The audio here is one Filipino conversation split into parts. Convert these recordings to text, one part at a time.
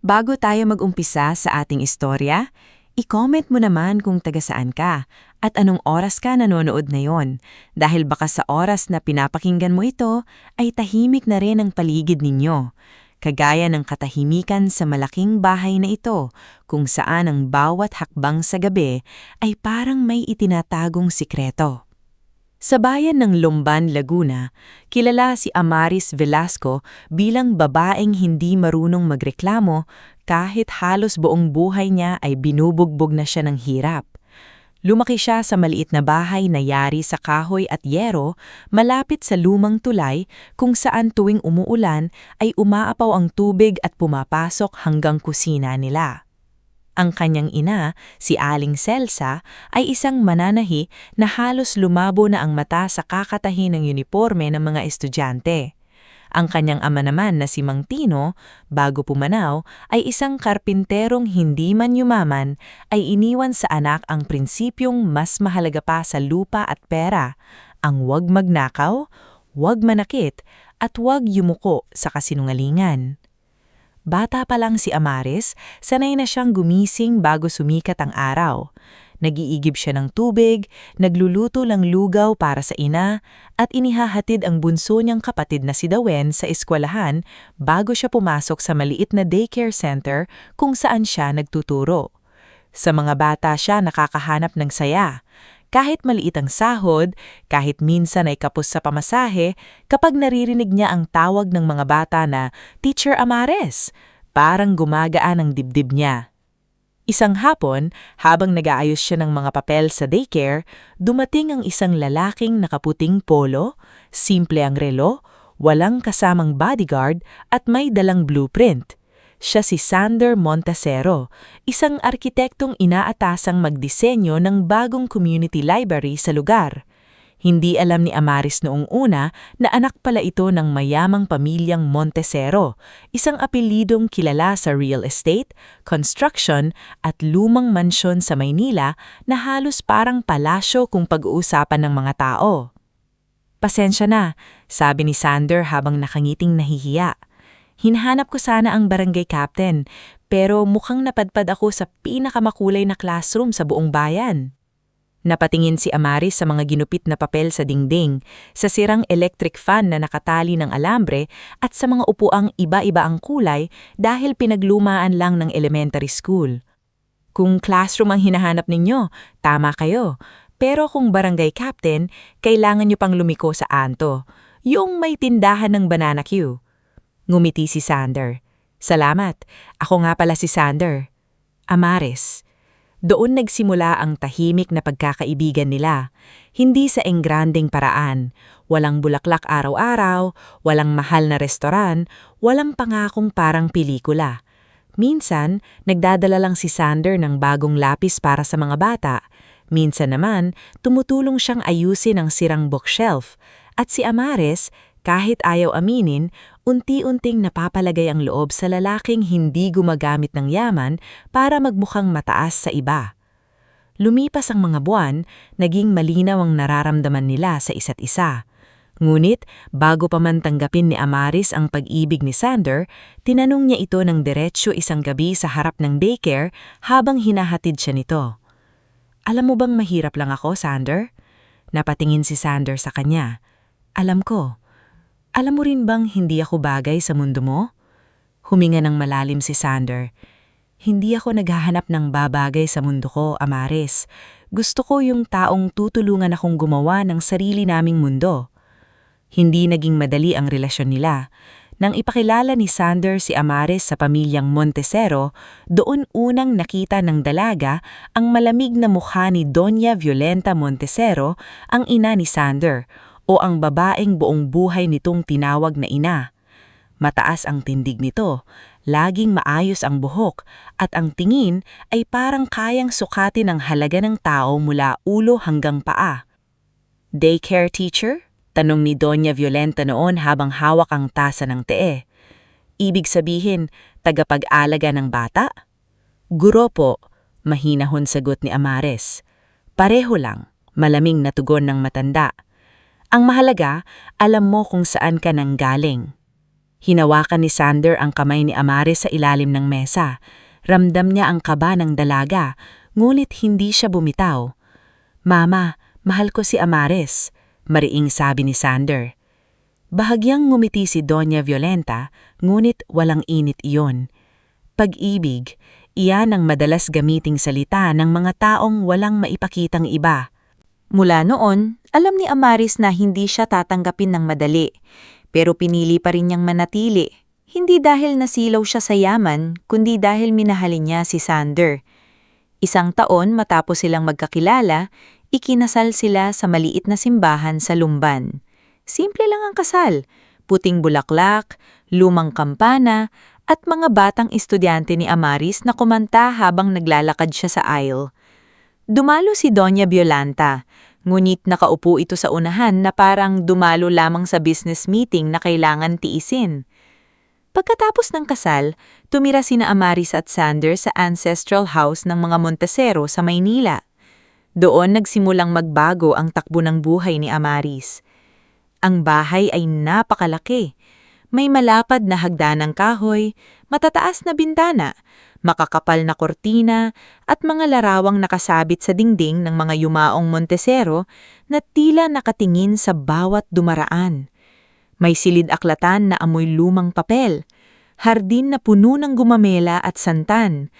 Bago tayo mag-umpisa sa ating istorya, i-comment mo naman kung taga saan ka at anong oras ka nanonood ngayon dahil baka sa oras na pinapakinggan mo ito ay tahimik na rin ang paligid ninyo. Kagaya ng katahimikan sa malaking bahay na ito kung saan ang bawat hakbang sa gabi ay parang may itinatagong sikreto. Sa bayan ng Lumban, Laguna, kilala si Amaris Velasco bilang babaeng hindi marunong magreklamo kahit halos buong buhay niya ay binubugbog na siya ng hirap. Lumaki siya sa maliit na bahay na yari sa kahoy at yero malapit sa lumang tulay kung saan tuwing umuulan ay umaapaw ang tubig at pumapasok hanggang kusina nila. Ang kanyang ina, si Aling Celsa, ay isang mananahi na halos lumabo na ang mata sa kakatahi ng uniforme ng mga estudyante. Ang kanyang ama naman na si Mang Tino, bago pumanaw, ay isang karpinterong hindi man yumaman, ay iniwan sa anak ang prinsipyong mas mahalaga pa sa lupa at pera, ang huwag magnakaw, huwag manakit, at huwag yumuko sa kasinungalingan. Bata pa lang si Amaris, sanay na siyang gumising bago sumikat ang araw. Nag-iigib siya ng tubig, nagluluto ng lugaw para sa ina, at inihahatid ang bunso niyang kapatid na si Dawen sa eskwelahan bago siya pumasok sa maliit na daycare center kung saan siya nagtuturo. Sa mga bata siya nakakahanap ng saya. Kahit maliit ang sahod, kahit minsan ay kapos sa pamasahe, kapag naririnig niya ang tawag ng mga bata na Teacher Amares, parang gumagaan ang dibdib niya. Isang hapon, habang nag-aayos siya ng mga papel sa daycare, dumating ang isang lalaking nakaputing polo, simple ang relo, walang kasamang bodyguard at may dalang blueprint. Siya si Sander Montesero, isang arkitektong inaatasang magdisenyo ng bagong community library sa lugar. Hindi alam ni Amaris noong una na anak pala ito ng mayamang pamilyang Montesero, isang apelidong kilala sa real estate, construction at lumang mansyon sa Maynila na halos parang palasyo kung pag-uusapan ng mga tao. Pasensya na, sabi ni Sander habang nakangiting nahihiya. Hinahanap ko sana ang barangay captain, pero mukhang napadpad ako sa pinakamakulay na classroom sa buong bayan. Napatingin si Amaris sa mga ginupit na papel sa dingding, sa sirang electric fan na nakatali ng alambre at sa mga upuang iba-iba ang kulay dahil pinaglumaan lang ng elementary school. Kung classroom ang hinahanap ninyo, tama kayo. Pero kung barangay captain, kailangan nyo pang lumiko sa Anto, yung may tindahan ng banana queue. Ngumiti si Sander. Salamat, ako nga pala si Sander. Amaris. Doon nagsimula ang tahimik na pagkakaibigan nila. Hindi sa engranding paraan. Walang bulaklak araw-araw, walang mahal na restoran, walang pangakong parang pelikula. Minsan, nagdadala lang si Sander ng bagong lapis para sa mga bata. Minsan naman, tumutulong siyang ayusin ang sirang bookshelf. At si Amaris, kahit ayaw aminin, unti-unting napapalagay ang loob sa lalaking hindi gumagamit ng yaman para magmukhang mataas sa iba. Lumipas ang mga buwan, naging malinaw ang nararamdaman nila sa isa't isa. Ngunit, bago pa man tanggapin ni Amaris ang pag-ibig ni Sander, tinanong niya ito ng diretsyo isang gabi sa harap ng daycare habang hinahatid siya nito. Alam mo bang mahirap lang ako, Sander? Napatingin si Sander sa kanya. Alam ko. Alam mo rin bang hindi ako bagay sa mundo mo? Huminga ng malalim si Sander. Hindi ako naghahanap ng babagay sa mundo ko, Amaris. Gusto ko yung taong tutulungan akong gumawa ng sarili naming mundo. Hindi naging madali ang relasyon nila. Nang ipakilala ni Sander si Amaris sa pamilyang Montesero, doon unang nakita ng dalaga ang malamig na mukha ni Doña Violenta Montesero, ang ina ni Sander, o ang babaeng buong buhay nitong tinawag na ina. Mataas ang tindig nito, laging maayos ang buhok, at ang tingin ay parang kayang sukatin ang halaga ng tao mula ulo hanggang paa. Daycare teacher? Tanong ni Doña Violenta noon habang hawak ang tasa ng tee. Ibig sabihin, tagapag-alaga ng bata? Guro po, mahinahon sagot ni Amares. Pareho lang, malaming na tugon ng matanda. Ang mahalaga, alam mo kung saan ka nanggaling. Hinawakan ni Sander ang kamay ni Amaris sa ilalim ng mesa. Ramdam niya ang kaba ng dalaga, ngunit hindi siya bumitaw. "Mama, mahal ko si Amaris," mariing sabi ni Sander. Bahagyang ngumiti si Doña Violenta, ngunit walang init iyon. Pag-ibig, iyan ang madalas gamiting salita ng mga taong walang maipakitang iba. Mula noon, alam ni Amaris na hindi siya tatanggapin ng madali, pero pinili pa rin niyang manatili. Hindi dahil nasilaw siya sa yaman, kundi dahil minahalin niya si Sander. 1 taon matapos silang magkakilala, ikinasal sila sa maliit na simbahan sa Lumban. Simple lang ang kasal, puting bulaklak, lumang kampana, at mga batang estudyante ni Amaris na kumanta habang naglalakad siya sa aisle. Dumalo si Doña Violanta, ngunit nakaupo ito sa unahan na parang dumalo lamang sa business meeting na kailangan tiisin. Pagkatapos ng kasal, tumira sina Amaris at Sander sa ancestral house ng mga Montesero sa Maynila. Doon nagsimulang magbago ang takbo ng buhay ni Amaris. Ang bahay ay napakalaki. May malapad na hagdanang kahoy, matataas na bintana, makakapal na kortina, at mga larawang nakasabit sa dingding ng mga yumaong Montesero na tila nakatingin sa bawat dumaraan. May silid-aklatan na amoy lumang papel, hardin na puno ng gumamela at santan,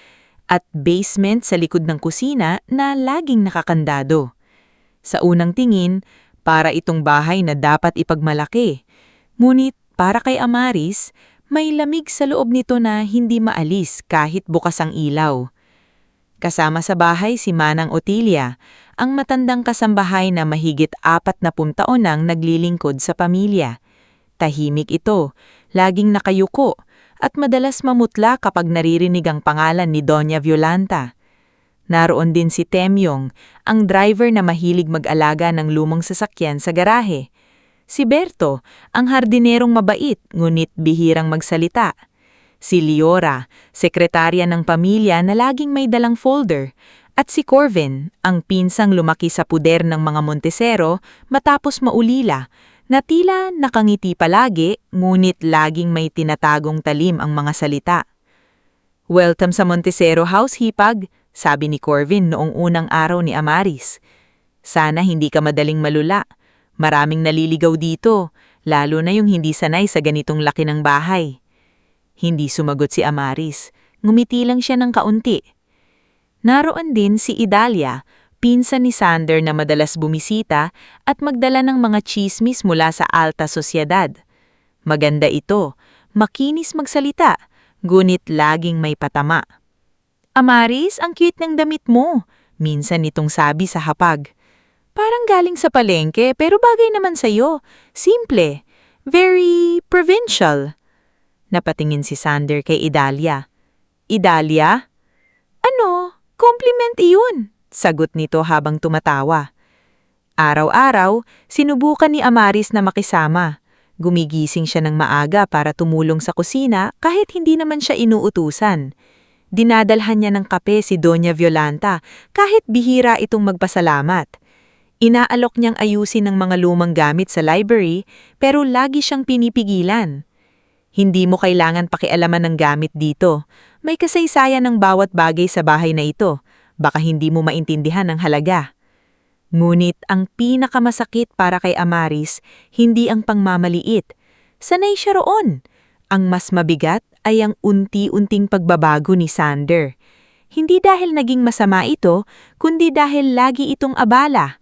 at basement sa likod ng kusina na laging nakakandado. Sa unang tingin, para itong bahay na dapat ipagmalaki. Ngunit para kay Amaris, may lamig sa loob nito na hindi maalis kahit bukas ang ilaw. Kasama sa bahay si Manang Otilia, ang matandang kasambahay na mahigit 40 taon nang naglilingkod sa pamilya. Tahimik ito, laging nakayuko, at madalas mamutla kapag naririnig ang pangalan ni Doña Violanta. Naroon din si Temyong, ang driver na mahilig mag-alaga ng lumang sasakyan sa garahe. Si Berto, ang hardinerong mabait ngunit bihirang magsalita. Si Liora, sekretarya ng pamilya na laging may dalang folder. At si Corvin, ang pinsang lumaki sa puder ng mga Montesero matapos maulila, na tila nakangiti palagi ngunit laging may tinatagong talim ang mga salita. "Welcome sa Montesero House, Hipag," sabi ni Corvin noong unang araw ni Amaris. "Sana hindi ka madaling malula. Maraming naliligaw dito, lalo na yung hindi sanay sa ganitong laki ng bahay." Hindi sumagot si Amaris. Ngumiti lang siya ng kaunti. Naroon din si Idalia, pinsan ni Sander na madalas bumisita at magdala ng mga chismis mula sa alta sosyedad. Maganda ito, makinis magsalita, ngunit laging may patama. "Amaris, ang cute ng damit mo," minsan nitong sabi sa hapag. "Parang galing sa palengke pero bagay naman sa'yo. Simple. Very provincial." Napatingin si Sander kay Idalia. "Idalia?" "Ano? Compliment iyon," sagot nito habang tumatawa. Araw-araw, sinubukan ni Amaris na makisama. Gumigising siya ng maaga para tumulong sa kusina kahit hindi naman siya inuutusan. Dinadalhan niya ng kape si Doña Violanta kahit bihira itong magpasalamat. Inaalok niyang ayusin ng mga lumang gamit sa library pero lagi siyang pinipigilan. "Hindi mo kailangan pakialaman ng gamit dito. May kasaysayan ng bawat bagay sa bahay na ito. Baka hindi mo maintindihan ang halaga." Ngunit ang pinakamasakit para kay Amaris, hindi ang pangmamaliit. Sanay siya roon. Ang mas mabigat ay ang unti-unting pagbabago ni Sander. Hindi dahil naging masama ito, kundi dahil lagi itong abala.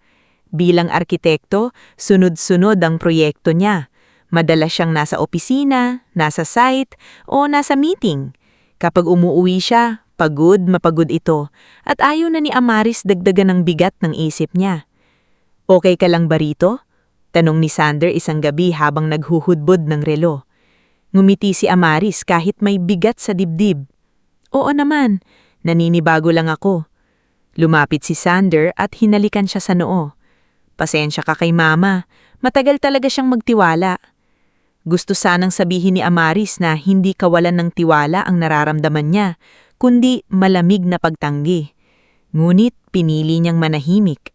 Bilang arkitekto, sunod-sunod ang proyekto niya. Madalas siyang nasa opisina, nasa site, o nasa meeting. Kapag umuuwi siya, mapagod ito, at ayaw na ni Amaris dagdagan ng bigat ng isip niya. "Okay ka lang ba rito?" tanong ni Sander isang gabi habang naghuhudbod ng relo. Ngumiti si Amaris kahit may bigat sa dibdib. "Oo naman, naninibago lang ako." Lumapit si Sander at hinalikan siya sa noo. "Pasensya ka kay Mama, matagal talaga siyang magtiwala." Gusto sanang sabihin ni Amaris na hindi kawalan ng tiwala ang nararamdaman niya, kundi malamig na pagtanggi. Ngunit pinili niyang manahimik.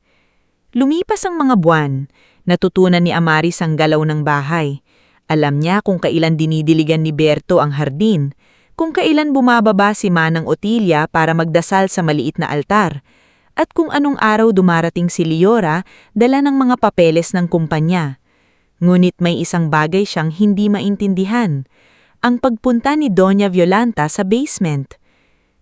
Lumipas ang mga buwan, natutunan ni Amaris ang galaw ng bahay. Alam niya kung kailan dinidiligan ni Berto ang hardin, kung kailan bumababa si Manang Otilia para magdasal sa maliit na altar, at kung anong araw dumarating si Leora dala ng mga papeles ng kumpanya. Ngunit may isang bagay siyang hindi maintindihan, ang pagpunta ni Doña Violanta sa basement.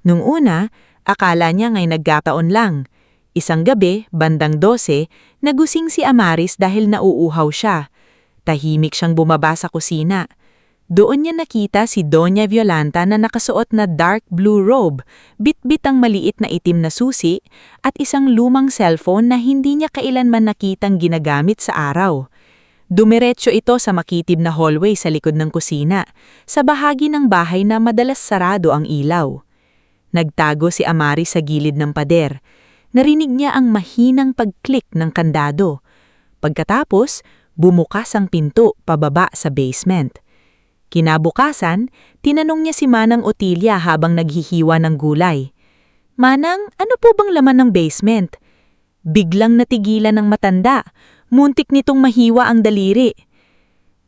Nung una, akala niya nga'y nagkataon lang. Isang gabi, bandang 12, nagusing si Amaris dahil nauuhaw siya. Tahimik siyang bumaba sa kusina. Doon niya nakita si Doña Violanta na nakasuot na dark blue robe, bit-bit ang maliit na itim na susi, at isang lumang cellphone na hindi niya kailanman nakitang ginagamit sa araw. Dumiretso ito sa makitid na hallway sa likod ng kusina, sa bahagi ng bahay na madalas sarado ang ilaw. Nagtago si Amaris sa gilid ng pader. Narinig niya ang mahinang pag-click ng kandado. Pagkatapos, bumukas ang pinto pababa sa basement. Kinabukasan, tinanong niya si Manang Otilia habang naghihiwa ng gulay. "Manang, ano po bang laman ng basement?" Biglang natigilan ng matanda, muntik nitong mahiwa ang daliri.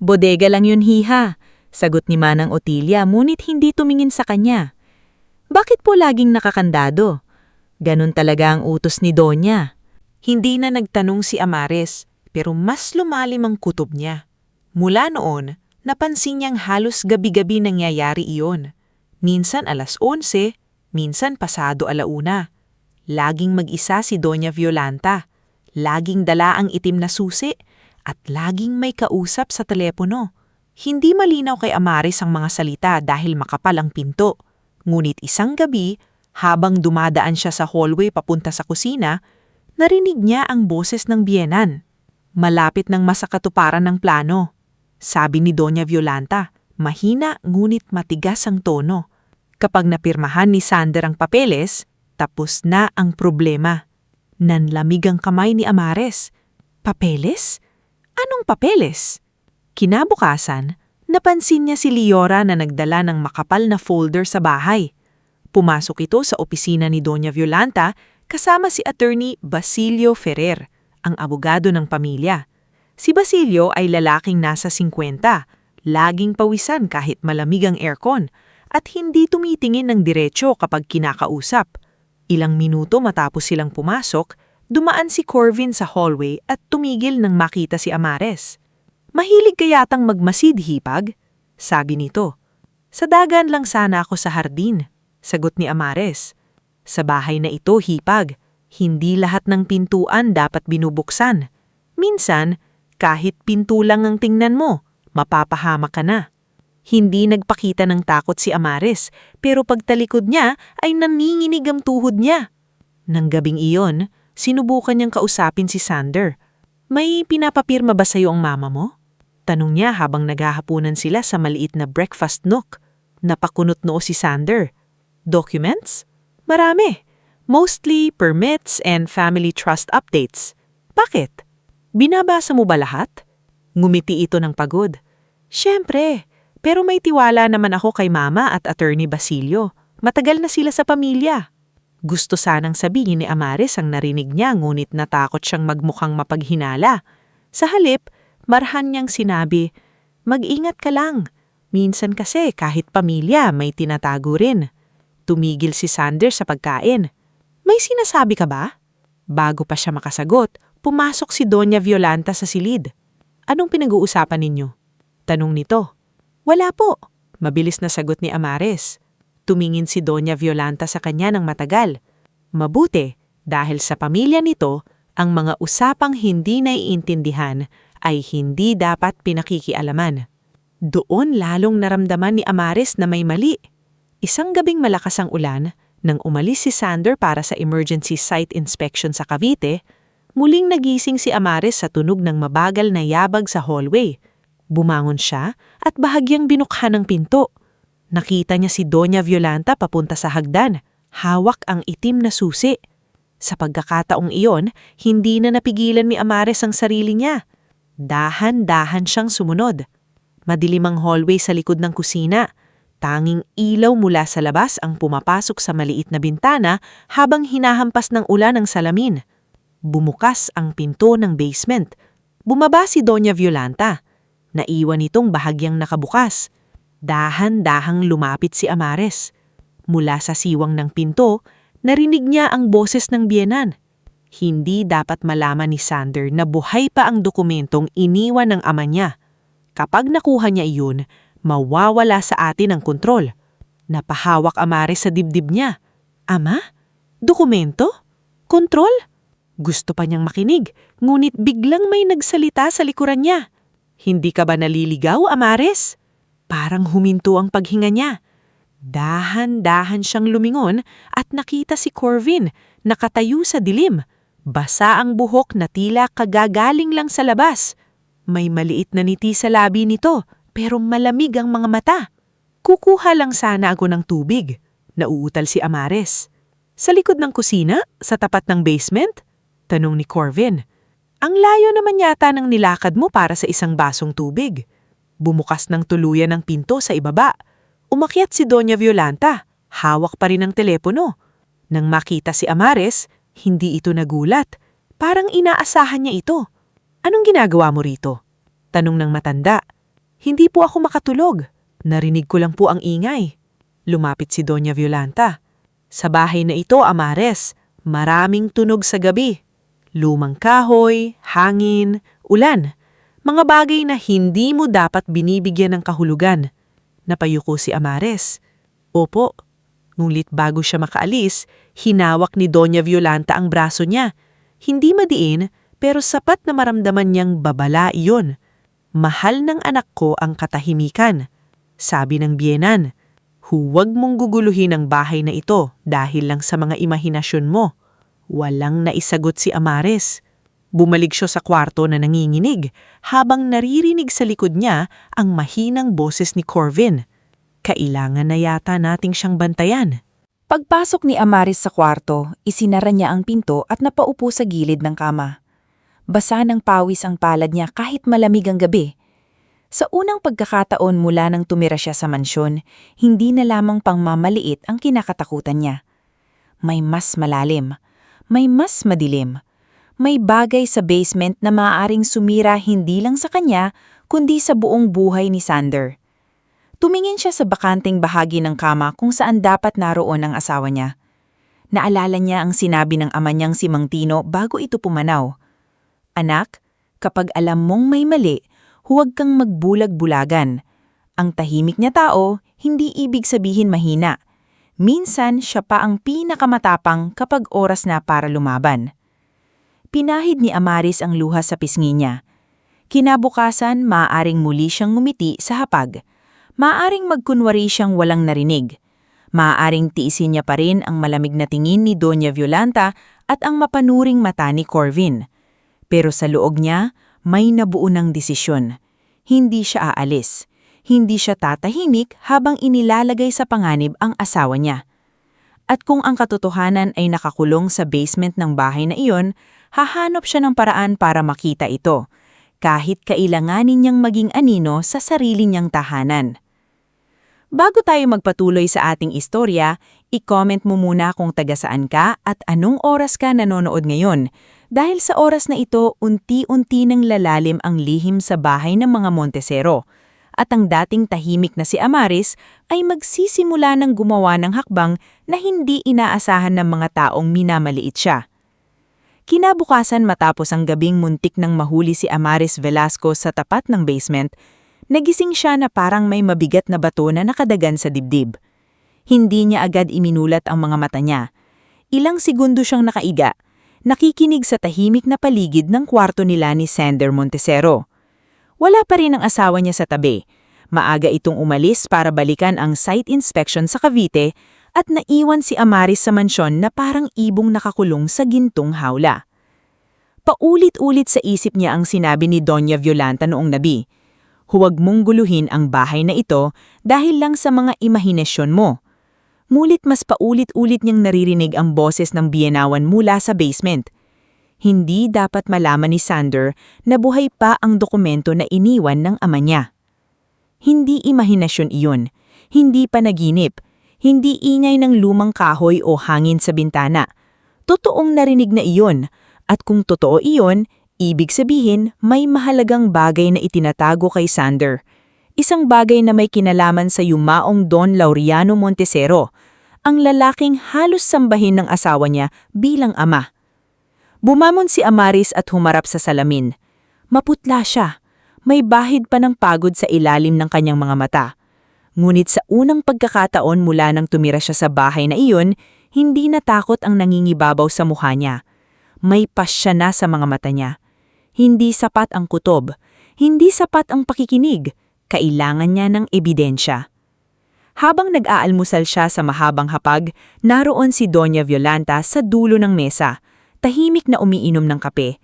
"Bodega lang yun, hiha," sagot ni Manang Otilia ngunit hindi tumingin sa kanya. "Bakit po laging nakakandado?" Ganun talaga ang utos ni Donya. Hindi na nagtanong si Amares, pero mas lumalim ang kutob niya. Mula noon, napansin niyang halos gabi-gabi nangyayari iyon. Minsan 11:00, minsan pasado 1:00. Laging mag-isa si Doña Violanta, laging dala ang itim na susi, at laging may kausap sa telepono. Hindi malinaw kay Amares ang mga salita dahil makapal ang pinto. Ngunit isang gabi, habang dumadaan siya sa hallway papunta sa kusina, narinig niya ang boses ng biyenan. Malapit ng masakatuparan ng plano. Sabi ni Doña Violanta, mahina ngunit matigas ang tono. Kapag napirmahan ni Sander ang papeles, tapos na ang problema. Nanlamig ang kamay ni Amares. Papeles? Anong papeles? Kinabukasan, napansin niya si Leora na nagdala ng makapal na folder sa bahay. Pumasok ito sa opisina ni Doña Violanta kasama si Attorney Basilio Ferrer, ang abogado ng pamilya. Si Basilio ay lalaking nasa 50, laging pawisan kahit malamig ang aircon, at hindi tumitingin ng diretso kapag kinakausap. Ilang minuto matapos silang pumasok, dumaan si Corvin sa hallway at tumigil nang makita si Amares. "Mahilig ka yatang magmasid, hipag?" sabi nito. "Sa dagan lang sana ako sa hardin," sagot ni Amares. "Sa bahay na ito, hipag, hindi lahat ng pintuan dapat binubuksan. Minsan, kahit pinto lang ang tingnan mo, mapapahamak ka na." Hindi nagpakita ng takot si Amares, pero pagtalikod niya ay nanginginig ang tuhod niya. Nang gabing iyon, sinubukan niyang kausapin si Sander. "May pinapapirma ba sa'yo ang mama mo?" Tanong niya habang naghahapunan sila sa maliit na breakfast nook. Napakunot noo si Sander. "Documents? Marami. Mostly permits and family trust updates. Bakit? Binabasa mo ba lahat?" Ngumiti ito ng pagod. "Siyempre, pero may tiwala naman ako kay Mama at Attorney Basilio. Matagal na sila sa pamilya." Gusto sanang sabihin ni Amares ang narinig niya ngunit natakot siyang magmukhang mapaghinala. Sa halip, marhan niyang sinabi, "Mag-ingat ka lang. Minsan kasi kahit pamilya may tinatago rin." Tumigil si Sander sa pagkain. "May sinasabi ka ba?" Bago pa siya makasagot, pumasok si Doña Violanta sa silid. "Anong pinag-uusapan ninyo?" tanong nito. "Wala po," mabilis na sagot ni Amares. Tumingin si Doña Violanta sa kanya ng matagal. Mabuti, dahil sa pamilya nito, ang mga usapang hindi naiintindihan ay hindi dapat pinakikialaman. Doon lalong naramdaman ni Amares na may mali. Isang gabing malakas ang ulan, nang umalis si Sander para sa emergency site inspection sa Cavite, muling nagising si Amares sa tunog ng mabagal na yabag sa hallway. Bumangon siya at bahagyang binukhan ng pinto. Nakita niya si Doña Violanta papunta sa hagdan, hawak ang itim na susi. Sa pagkakataong iyon, hindi na napigilan ni Amares ang sarili niya. Dahan-dahan siyang sumunod. Madilim ang hallway sa likod ng kusina. Tanging ilaw mula sa labas ang pumapasok sa maliit na bintana habang hinahampas ng ulan ang salamin. Bumukas ang pinto ng basement. Bumaba si Doña Violanta. Naiwan itong bahagyang nakabukas. Dahan-dahang lumapit si Amares. Mula sa siwang ng pinto, narinig niya ang boses ng biyenan. Hindi dapat malaman ni Sander na buhay pa ang dokumentong iniwan ng ama niya. Kapag nakuha niya iyon, mawawala sa atin ang kontrol. Napahawak Amares sa dibdib niya. Ama? Dokumento? Kontrol? Gusto pa niyang makinig, ngunit biglang may nagsalita sa likuran niya. Hindi ka ba naliligaw, Amares? Parang huminto ang paghinga niya. Dahan-dahan siyang lumingon at nakita si Corvin nakatayo sa dilim. Basa ang buhok na tila kagagaling lang sa labas. May maliit na ngiti sa labi nito pero malamig ang mga mata. Kukuha lang sana ako ng tubig. Nauutal si Amares. Sa likod ng kusina, sa tapat ng basement? Tanong ni Corvin. Ang layo naman yata ng nilakad mo para sa isang basong tubig. Bumukas ng tuluyan ang pinto sa ibaba. Umakyat si Doña Violanta. Hawak pa rin ang telepono. Nang makita si Amares, hindi ito nagulat. Parang inaasahan niya ito. Anong ginagawa mo rito? Tanong ng matanda. Hindi po ako makatulog. Narinig ko lang po ang ingay. Lumapit si Doña Violanta. Sa bahay na ito, Amares, maraming tunog sa gabi. Lumang kahoy, hangin, ulan. Mga bagay na hindi mo dapat binibigyan ng kahulugan. Napayuko si Amares. Opo. Ngunit bago siya makaalis, hinawak ni Doña Violanta ang braso niya. Hindi madiin, pero sapat na maramdaman niyang babala iyon. Mahal ng anak ko ang katahimikan. Sabi ng biyenan, huwag mong guguluhin ang bahay na ito dahil lang sa mga imahinasyon mo. Walang naisagot si Amares. Bumalik siya sa kwarto na nanginginig habang naririnig sa likod niya ang mahinang boses ni Corvin. Kailangan na yata nating siyang bantayan. Pagpasok ni Amaris sa kwarto, isinara niya ang pinto at napaupo sa gilid ng kama. Basa ng pawis ang palad niya kahit malamig ang gabi. Sa unang pagkakataon mula nang tumira siya sa mansyon, hindi na lamang pangmamaliit ang kinakatakutan niya. May mas malalim, may mas madilim, may bagay sa basement na maaaring sumira hindi lang sa kanya kundi sa buong buhay ni Sander. Tumingin siya sa bakanteng bahagi ng kama kung saan dapat naroon ang asawa niya. Naalala niya ang sinabi ng ama niyang si Mang Tino bago ito pumanaw. Anak, kapag alam mong may mali, huwag kang magbulag-bulagan. Ang tahimik niya tao, hindi ibig sabihin mahina. Minsan siya pa ang pinakamatapang kapag oras na para lumaban. Pinahid ni Amaris ang luha sa pisngi niya. Kinabukasan, maaaring muli siyang ngumiti sa hapag. Maaaring magkunwari siyang walang narinig. Maaaring tiisin niya pa rin ang malamig na tingin ni Doña Violanta at ang mapanuring mata ni Corvin. Pero sa loob niya, may nabuo ng desisyon. Hindi siya aalis. Hindi siya tatahimik habang inilalagay sa panganib ang asawa niya. At kung ang katotohanan ay nakakulong sa basement ng bahay na iyon, hahanap siya ng paraan para makita ito, kahit kailanganin niyang maging anino sa sarili niyang tahanan. Bago tayo magpatuloy sa ating istorya, i-comment mo muna kung taga saan ka at anong oras ka nanonood ngayon. Dahil sa oras na ito, unti-unti nang lalalim ang lihim sa bahay ng mga Montesero. At ang dating tahimik na si Amaris ay magsisimula ng gumawa ng hakbang na hindi inaasahan ng mga taong minamaliit siya. Kinabukasan matapos ang gabing muntik nang mahuli si Amaris Velasco sa tapat ng basement, nagising siya na parang may mabigat na bato na nakadagan sa dibdib. Hindi niya agad iminulat ang mga mata niya. Ilang segundo siyang nakaiga, nakikinig sa tahimik na paligid ng kwarto nila ni Sander Montesero. Wala pa rin ang asawa niya sa tabi. Maaga itong umalis para balikan ang site inspection sa Cavite at naiwan si Amaris sa mansyon na parang ibong nakakulong sa gintong hawla. Paulit-ulit sa isip niya ang sinabi ni Doña Violanta noong gabi. Huwag mong guluhin ang bahay na ito dahil lang sa mga imahinasyon mo. Mulit mas paulit-ulit niyang naririnig ang boses ng biyenawan mula sa basement. Hindi dapat malaman ni Sander na buhay pa ang dokumento na iniwan ng ama niya. Hindi imahinasyon iyon, hindi panaginip, hindi ingay ng lumang kahoy o hangin sa bintana. Totoong narinig na iyon, at kung totoo iyon, Ibig sabihin, may mahalagang bagay na itinatago kay Sander. Isang bagay na may kinalaman sa yumaong Don Laureano Montesero, ang lalaking halos sambahin ng asawa niya bilang ama. Bumamon si Amaris at humarap sa salamin. Maputla siya. May bahid pa ng pagod sa ilalim ng kanyang mga mata. Ngunit sa unang pagkakataon mula nang tumira siya sa bahay na iyon, hindi natakot ang nangingibabaw sa mukha niya. May pasya na sa mga mata niya. Hindi sapat ang kutob. Hindi sapat ang pakikinig. Kailangan niya ng ebidensya. Habang nag-aalmusal siya sa mahabang hapag, naroon si Doña Violanta sa dulo ng mesa, tahimik na umiinom ng kape.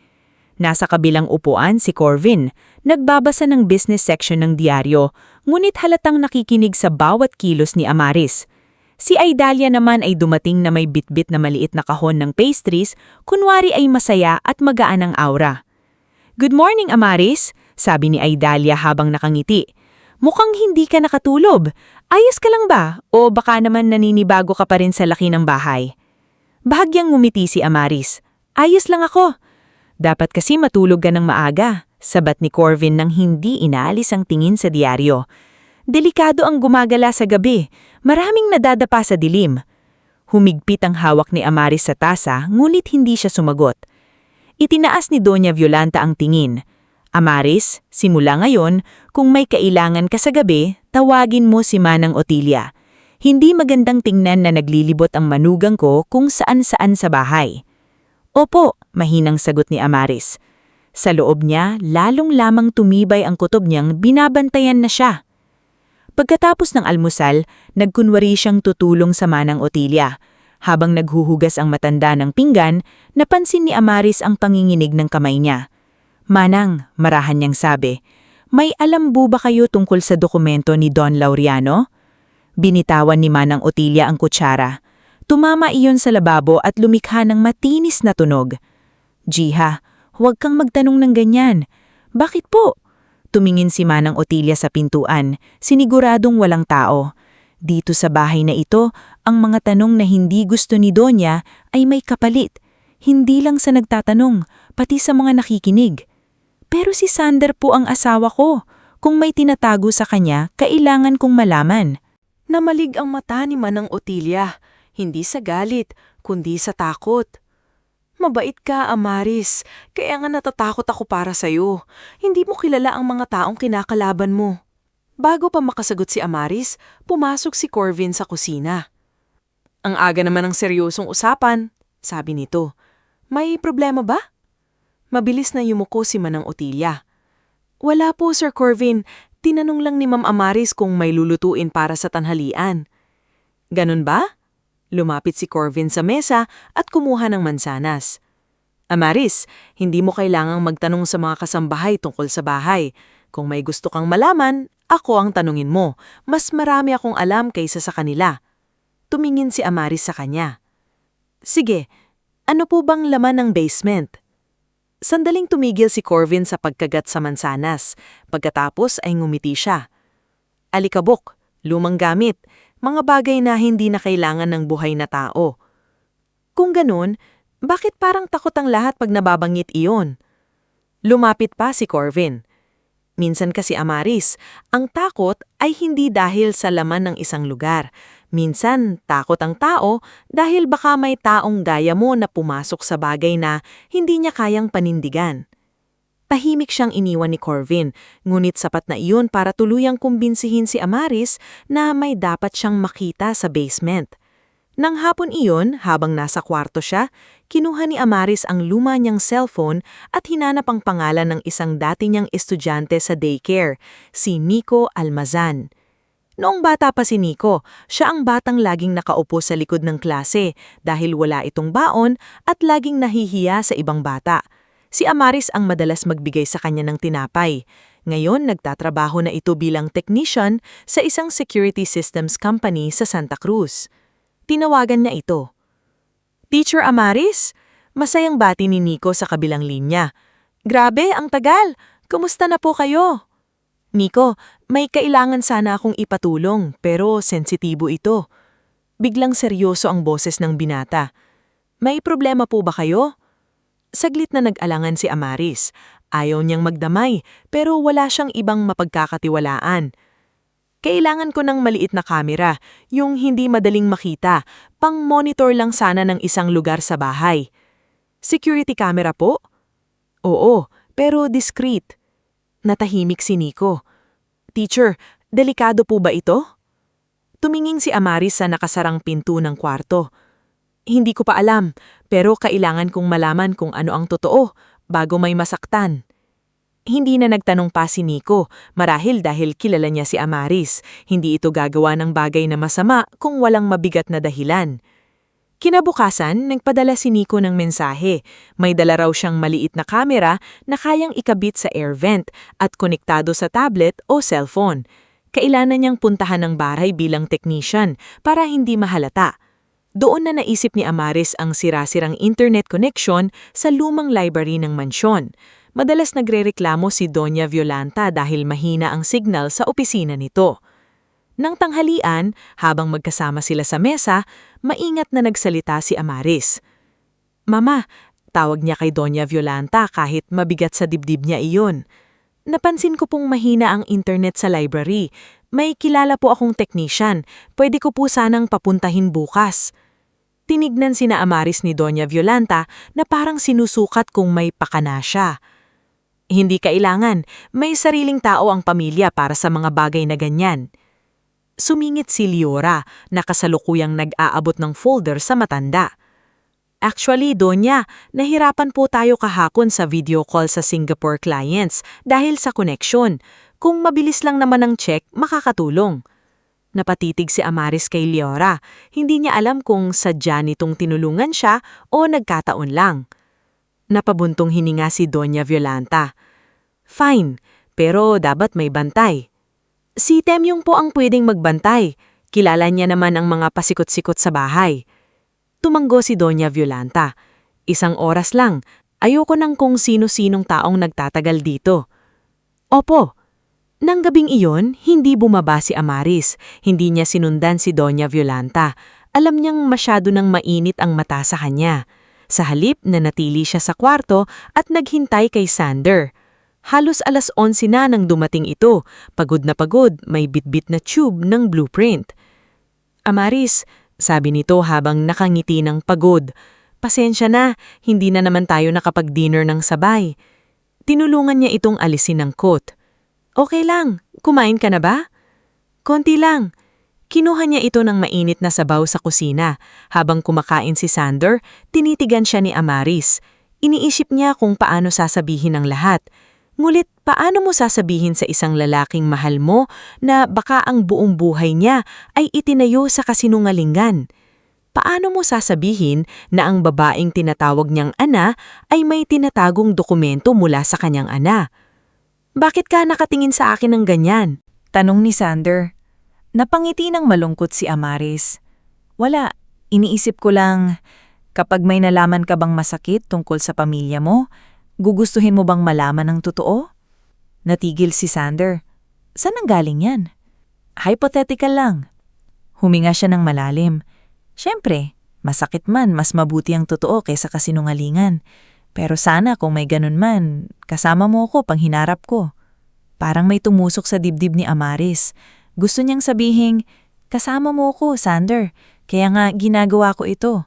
Nasa kabilang upuan si Corvin, nagbabasa ng business section ng diaryo, ngunit halatang nakikinig sa bawat kilos ni Amaris. Si Idalia naman ay dumating na may bitbit na maliit na kahon ng pastries, kunwari ay masaya at magaan ang aura. "Good morning, Amaris," sabi ni Idalia habang nakangiti. "Mukhang hindi ka nakatulog. Ayos ka lang ba? O baka naman naninibago ka pa rin sa laki ng bahay?" Bahagyang ngumiti si Amaris. "Ayos lang ako. Dapat kasi matulog ka ng maaga," sabat ni Corvin nang hindi inaalis ang tingin sa diaryo. "Delikado ang gumagala sa gabi. Maraming nadadapa sa dilim." Humigpit ang hawak ni Amaris sa tasa, ngunit hindi siya sumagot. Itinaas ni Doña Violanta ang tingin. "Amaris, simula ngayon, kung may kailangan ka sa gabi, tawagin mo si Manang Otilia. Hindi magandang tingnan na naglilibot ang manugang ko kung saan-saan sa bahay." "Opo," mahinang sagot ni Amaris. Sa loob niya, lalong lamang tumibay ang kutob niyang binabantayan na siya. Pagkatapos ng almusal, nagkunwari siyang tutulong sa Manang Otilia. Habang naghuhugas ang matanda ng pinggan, napansin ni Amaris ang panginginig ng kamay niya. "Manang," marahan niyang sabi, "may alam bu ba kayo tungkol sa dokumento ni Don Laureano?" Binitawan ni Manang Otilia ang kutsara. Tumama iyon sa lababo at lumikha ng matinis na tunog. "Jiha, huwag kang magtanong ng ganyan." "Bakit po?" Tumingin si Manang Otilia sa pintuan, siniguradong walang tao. Dito sa bahay na ito, ang mga tanong na hindi gusto ni Donya ay may kapalit. Hindi lang sa nagtatanong, pati sa mga nakikinig. "Pero si Sander po ang asawa ko. Kung may tinatago sa kanya, kailangan kong malaman." Namalig ang mata ni Manang Otilia, hindi sa galit, kundi sa takot. "Mabait ka, Amaris, kaya nga natatakot ako para sa'yo. Hindi mo kilala ang mga taong kinakalaban mo." Bago pa makasagot si Amaris, pumasok si Corvin sa kusina. "Ang aga naman ng seryosong usapan," sabi nito. "May problema ba?" Mabilis na yumuko si Manang Otilia. "Wala po, Sir Corvin. Tinanong lang ni Ma'am Amaris kung may lulutuin para sa tanghalian." "Ganun ba?" Lumapit si Corvin sa mesa at kumuha ng mansanas. "Amaris, hindi mo kailangang magtanong sa mga kasambahay tungkol sa bahay. Kung may gusto kang malaman, ako ang tanungin mo. Mas marami akong alam kaysa sa kanila." Tumingin si Amaris sa kanya. "Sige, ano po bang laman ng basement?" Sandaling tumigil si Corvin sa pagkagat sa mansanas. Pagkatapos ay ngumiti siya. "Alikabok, lumang gamit, mga bagay na hindi na kailangan ng buhay na tao." "Kung ganun, bakit parang takot ang lahat pag nababanggit iyon?" Lumapit pa si Corvin. "Minsan kasi, Amaris, ang takot ay hindi dahil sa laman ng isang lugar. Minsan, takot ang tao dahil baka may taong gaya mo na pumasok sa bagay na hindi niya kayang panindigan." Tahimik siyang iniwan ni Corvin, ngunit sapat na iyon para tuluyang kumbinsihin si Amaris na may dapat siyang makita sa basement. Nang hapon iyon, habang nasa kwarto siya, kinuha ni Amaris ang luma niyang cellphone at hinanap ang pangalan ng isang dati niyang estudyante sa daycare, si Nico Almazan. Noong bata pa si Nico, siya ang batang laging nakaupo sa likod ng klase dahil wala itong baon at laging nahihiya sa ibang bata. Si Amaris ang madalas magbigay sa kanya ng tinapay. Ngayon, nagtatrabaho na ito bilang technician sa isang security systems company sa Santa Cruz. Tinawagan niya ito. "Teacher Amaris?" Masayang bati ni Nico sa kabilang linya. "Grabe, ang tagal! Kumusta na po kayo?" "Nico, may kailangan sana akong ipatulong pero sensitibo ito." Biglang seryoso ang boses ng binata. "May problema po ba kayo?" Saglit na nag-alangan si Amaris. Ayaw niyang magdamay, pero wala siyang ibang mapagkakatiwalaan. Kailangan ko ng maliit na kamera, yung hindi madaling makita, pang-monitor lang sana ng isang lugar sa bahay. Security camera po? Oo, pero discreet. Natahimik si Nico. Teacher, delikado po ba ito? Tumingin si Amaris sa nakasarang pinto ng kwarto. Hindi ko pa alam, pero kailangan kong malaman kung ano ang totoo bago may masaktan. Hindi na nagtanong pa si Nico, marahil dahil kilala niya si Amaris. Hindi ito gagawa ng bagay na masama kung walang mabigat na dahilan. Kinabukasan, nagpadala si Nico ng mensahe. May dala raw siyang maliit na kamera na kayang ikabit sa air vent at konektado sa tablet o cellphone. Kailangan niyang puntahan ng bahay bilang technician para hindi mahalata. Doon na naisip ni Amaris ang sira-sirang internet connection sa lumang library ng mansyon. Madalas nagrereklamo si Doña Violanta dahil mahina ang signal sa opisina nito. Nang tanghalian, habang magkasama sila sa mesa, maingat na nagsalita si Amaris. "Mama," tawag niya kay Doña Violanta kahit mabigat sa dibdib niya iyon. "Napansin ko pong mahina ang internet sa library. May kilala po akong technician. Pwede ko po sanang papuntahin bukas." Tinignan sina Amaris ni Doña Violanta na parang sinusukat kung may pakana siya. "Hindi kailangan, may sariling tao ang pamilya para sa mga bagay na ganyan." Sumingit si Liora na kasalukuyang nag-aabot ng folder sa matanda. "Actually, Donya, nahirapan po tayo kahapon sa video call sa Singapore clients dahil sa connection. Kung mabilis lang naman ang check, makakatulong." Napatitig si Amaris kay Liora. Hindi niya alam kung sadya nitong tinulungan siya o nagkataon lang. Napabuntong hininga si Doña Violanta. "Fine, pero dapat may bantay." "Si Temyong po ang pwedeng magbantay. Kilala niya naman ang mga pasikot-sikot sa bahay." Tumanggo si Doña Violanta. "Isang oras lang. Ayoko nang kung sino-sinong taong nagtatagal dito." "Opo." Nang gabing iyon, hindi bumaba si Amaris. Hindi niya sinundan si Doña Violanta. Alam niyang masyado nang mainit ang mata sa kanya. Sa halip, nanatili siya sa kwarto at naghintay kay Sander. Halos 11:00 na nang dumating ito. Pagod na pagod, may bitbit na tube ng blueprint. "Amaris," sabi nito habang nakangiti ng pagod. "Pasensya na, hindi na naman tayo nakapag-dinner ng sabay." Tinulungan niya itong alisin ng coat. "Okay lang, kumain ka na ba?" "Konti lang." Kinuha niya ito ng mainit na sabaw sa kusina. Habang kumakain si Sander, tinitigan siya ni Amaris. Iniisip niya kung paano sasabihin ang lahat. Ngulit, paano mo sasabihin sa isang lalaking mahal mo na baka ang buong buhay niya ay itinayo sa kasinungalingan? Paano mo sasabihin na ang babaeng tinatawag niyang ana ay may tinatagong dokumento mula sa kanyang ana? "Bakit ka nakatingin sa akin ng ganyan?" Tanong ni Sander. Napangiti ng malungkot si Amaris. "Wala, iniisip ko lang, kapag may nalaman ka bang masakit tungkol sa pamilya mo, gugustuhin mo bang malaman ang totoo?" Natigil si Sander. "Saan ang galing yan?" "Hypothetical lang." Huminga siya ng malalim. "Siyempre, masakit man, mas mabuti ang totoo kaysa kasinungalingan. Pero sana kung may ganun man, kasama mo ako pang hinarap ko." Parang may tumusok sa dibdib ni Amaris. Gusto niyang sabihin, "Kasama mo ako, Sander, kaya nga ginagawa ko ito."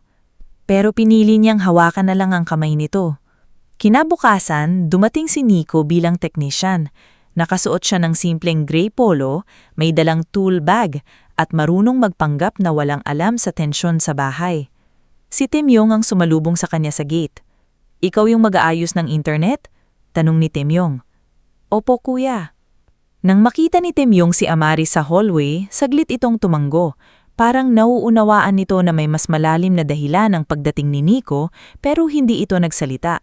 Pero pinili niyang hawakan na lang ang kamay nito. Kinabukasan, dumating si Nico bilang technician. Nakasuot siya ng simpleng gray polo, may dalang tool bag, at marunong magpanggap na walang alam sa tensyon sa bahay. Si Temyong ang sumalubong sa kanya sa gate. "Ikaw yung mag-aayos ng internet?" tanong ni Temyong. "Opo, kuya." Nang makita ni Temyong si Amaris sa hallway, saglit itong tumanggo. Parang nauunawaan nito na may mas malalim na dahilan ang pagdating ni Nico, pero hindi ito nagsalita.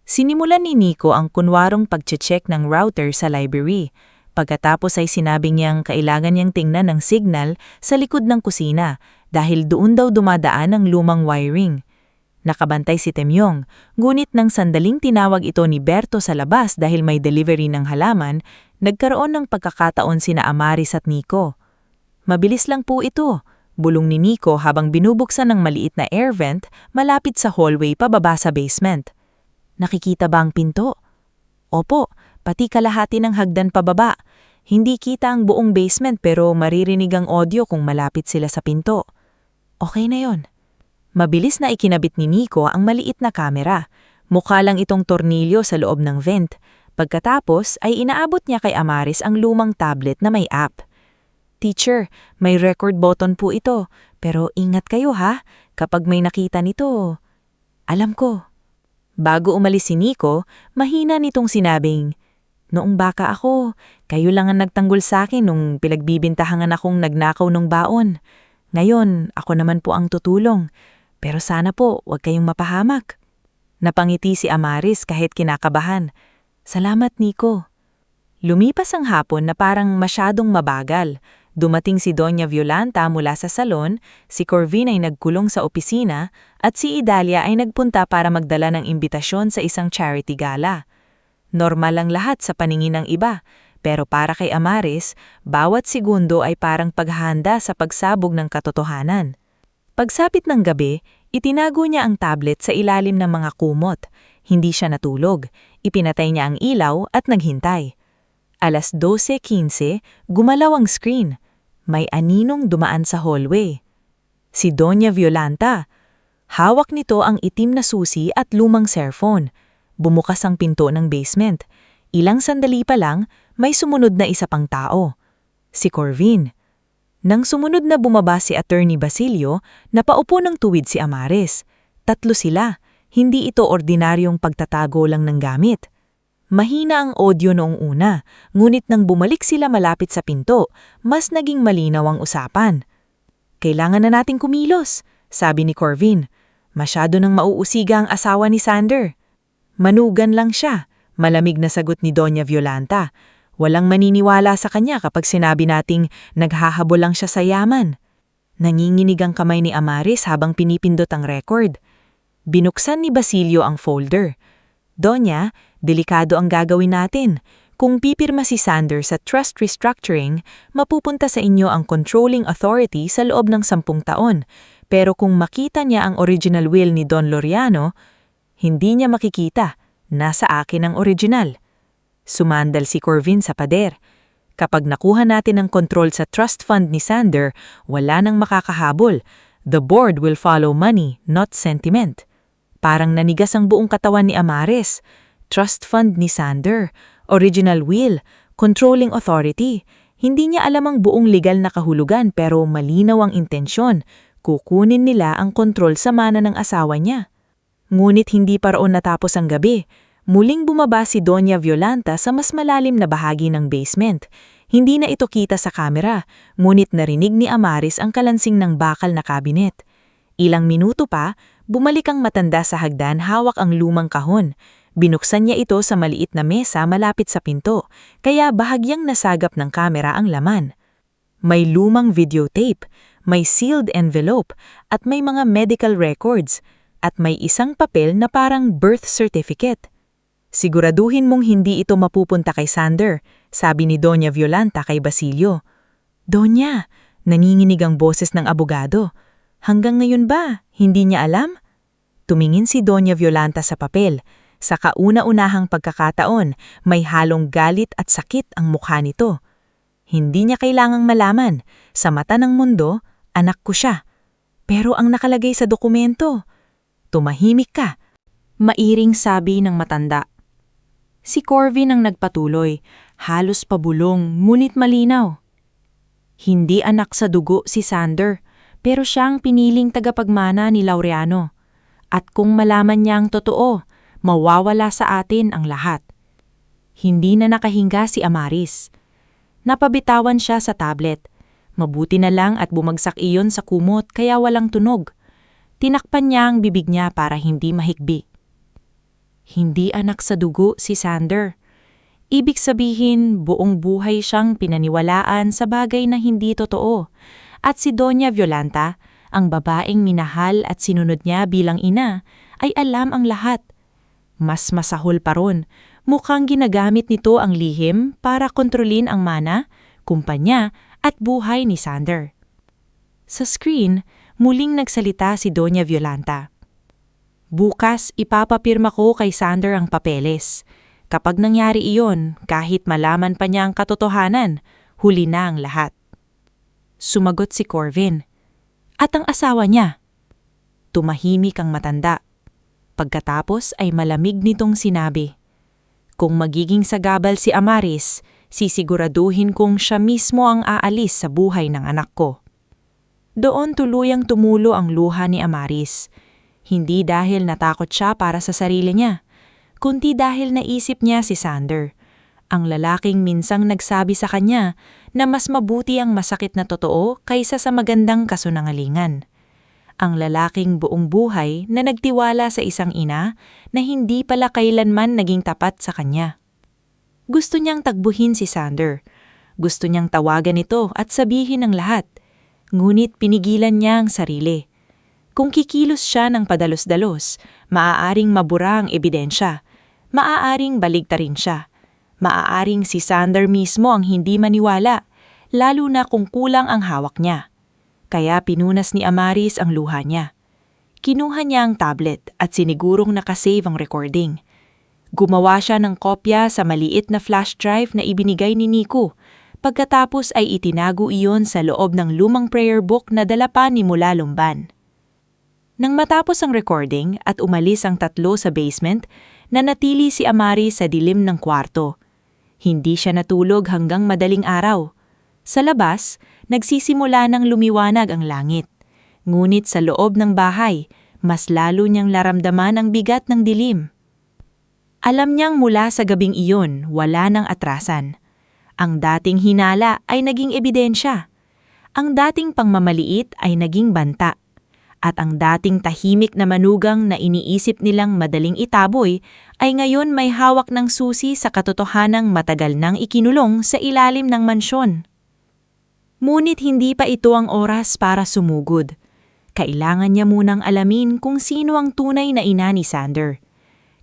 Sinimulan ni Nico ang kunwarong pagche-check ng router sa library. Pagkatapos ay sinabi niyang kailangan niyang tingnan ang signal sa likod ng kusina dahil doon daw dumadaan ang lumang wiring. Nakabantay si Temyong, ngunit nang sandaling tinawag ito ni Berto sa labas dahil may delivery ng halaman, nagkaroon ng pagkakataon sina Amaris at Nico. "Mabilis lang po ito," bulong ni Nico habang binubuksan ng maliit na air vent malapit sa hallway pababa sa basement. Nakikita ba ang pinto? Opo, pati kalahati ng hagdan pababa. Hindi kita ang buong basement pero maririnig ang audio kung malapit sila sa pinto. Okay na yon. Mabilis na ikinabit ni Nico ang maliit na kamera. Mukha lang itong tornilyo sa loob ng vent. Pagkatapos ay inaabot niya kay Amaris ang lumang tablet na may app. Teacher, may record button po ito, pero ingat kayo ha, kapag may nakita nito. Alam ko. Bago umalis si Nico, mahina nitong sinabing, "Noong baka ako, kayo lang ang nagtanggol sa akin nung pinagbibintahangan akong nagnakaw ng baon. Ngayon, ako naman po ang tutulong. Pero sana po, huwag kayong mapahamak." Napangiti si Amaris kahit kinakabahan. "Salamat, Nico." Lumipas ang hapon na parang masyadong mabagal. Dumating si Doña Violanta mula sa salon, si Corvin ay nagkulong sa opisina, at si Idalia ay nagpunta para magdala ng imbitasyon sa isang charity gala. Normal lang lahat sa paningin ng iba, pero para kay Amaris, bawat segundo ay parang paghahanda sa pagsabog ng katotohanan. Pagsapit ng gabi, itinago niya ang tablet sa ilalim ng mga kumot. Hindi siya natulog. Ipinatay niya ang ilaw at naghintay. 12:15, gumalaw ang screen. May aninong dumaan sa hallway. Si Doña Violanta. Hawak nito ang itim na susi at lumang cellphone. Bumukas ang pinto ng basement. Ilang sandali pa lang, may sumunod na isa pang tao. Si Corvin. Nang sumunod na bumaba si Attorney Basilio, napaupo ng tuwid si Amaris. 3 sila. Hindi ito ordinaryong pagtatago lang ng gamit. Mahina ang audio noong una, ngunit nang bumalik sila malapit sa pinto, mas naging malinaw ang usapan. "Kailangan na nating kumilos," sabi ni Corvin. "Masyado nang mauusiga ang asawa ni Sander." "Manugan lang siya," malamig na sagot ni Doña Violanta. "Walang maniniwala sa kanya kapag sinabi nating naghahabol lang siya sa yaman." Nanginginig ang kamay ni Amaris habang pinipindot ang record. Binuksan ni Basilio ang folder. "Donya, delikado ang gagawin natin. Kung pipirma si Sander sa trust restructuring, mapupunta sa inyo ang controlling authority sa loob ng 10 taon. Pero kung makita niya ang original will ni Don Loriano, hindi niya makikita. Nasa akin ang original." Sumandal si Corvin sa pader. "Kapag nakuha natin ang control sa trust fund ni Sander, wala nang makakahabol. The board will follow money, not sentiment." Parang nanigas ang buong katawan ni Amaris. Trust fund ni Sander, original will, controlling authority. Hindi niya alam ang buong legal na kahulugan pero malinaw ang intensyon. Kukunin nila ang kontrol sa mana ng asawa niya. Ngunit hindi pa roon natapos ang gabi. Muling bumaba si Doña Violanta sa mas malalim na bahagi ng basement. Hindi na ito kita sa kamera, ngunit narinig ni Amaris ang kalansing ng bakal na kabinet. Ilang minuto pa, bumalik ang matanda sa hagdan hawak ang lumang kahon. Binuksan niya ito sa maliit na mesa malapit sa pinto, kaya bahagyang nasagap ng kamera ang laman. May lumang videotape, may sealed envelope, at may mga medical records, at may isang papel na parang birth certificate. "Siguraduhin mong hindi ito mapupunta kay Sander," sabi ni Doña Violanta kay Basilio. "Doña," nanginginig ang boses ng abogado. "Hanggang ngayon ba, hindi niya alam?" Tumingin si Doña Violanta sa papel. Sa kauna-unahang pagkakataon, may halong galit at sakit ang mukha nito. Hindi niya kailangang malaman. Sa mata ng mundo, anak ko siya. Pero ang nakalagay sa dokumento, "Tumahimik ka," mairing sabi ng matanda. Si Corvin ang nagpatuloy, halos pabulong, ngunit malinaw. Hindi anak sa dugo si Sander, pero siya ang piniling tagapagmana ni Laureano. At kung malaman niya ang totoo, mawawala sa atin ang lahat. Hindi na nakahinga si Amaris. Napabitawan siya sa tablet. Mabuti na lang at bumagsak iyon sa kumot kaya walang tunog. Tinakpan niya ang bibig niya para hindi mahikbi. Hindi anak sa dugo si Sander. Ibig sabihin, buong buhay siyang pinaniwalaan sa bagay na hindi totoo. At si Doña Violanta, ang babaeng minahal at sinunod niya bilang ina, ay alam ang lahat. Mas masahol pa ron, mukhang ginagamit nito ang lihim para kontrolin ang mana, kumpanya at buhay ni Sander. Sa screen, muling nagsalita si Doña Violanta. Bukas ipapapirma ko kay Sander ang papeles. Kapag nangyari iyon, kahit malaman pa niya ang katotohanan, huli na ang lahat. Sumagot si Corvin. At ang asawa niya? Tumahimik ang matanda. Pagkatapos ay malamig nitong sinabi, kung magiging sagabal si Amaris, sisiguraduhin kong siya mismo ang aalis sa buhay ng anak ko. Doon tuluyang tumulo ang luha ni Amaris. Hindi dahil natakot siya para sa sarili niya, kundi dahil naisip niya si Sander, ang lalaking minsang nagsabi sa kanya na mas mabuti ang masakit na totoo kaysa sa magandang kasunungalingan. Ang lalaking buong buhay na nagtiwala sa isang ina na hindi pala kailanman naging tapat sa kanya. Gusto niyang tagbuhin si Sander. Gusto niyang tawagan ito at sabihin ang lahat. Ngunit pinigilan niya ang sarili. Kung kikilos siya ng padalos-dalos, maaaring mabura ang ebidensya. Maaaring baligtarin siya. Maaaring si Sander mismo ang hindi maniwala, lalo na kung kulang ang hawak niya. Kaya pinunas ni Amaris ang luha niya. Kinuha niya ang tablet at sinigurong nakasave ang recording. Gumawa siya ng kopya sa maliit na flash drive na ibinigay ni Nico. Pagkatapos ay itinago iyon sa loob ng lumang prayer book na dala pa ni Mula Lumban. Nang matapos ang recording at umalis ang tatlo sa basement, nanatili si Amaris sa dilim ng kwarto. Hindi siya natulog hanggang madaling araw. Sa labas, nagsisimula ng lumiwanag ang langit. Ngunit sa loob ng bahay, mas lalo niyang naramdaman ang bigat ng dilim. Alam niyang mula sa gabing iyon, wala nang atrasan. Ang dating hinala ay naging ebidensya. Ang dating pangmamaliit ay naging banta. At ang dating tahimik na manugang na iniisip nilang madaling itaboy ay ngayon may hawak ng susi sa katotohanang matagal nang ikinulong sa ilalim ng mansyon. Ngunit hindi pa ito ang oras para sumugod. Kailangan niya munang alamin kung sino ang tunay na ina ni Sander.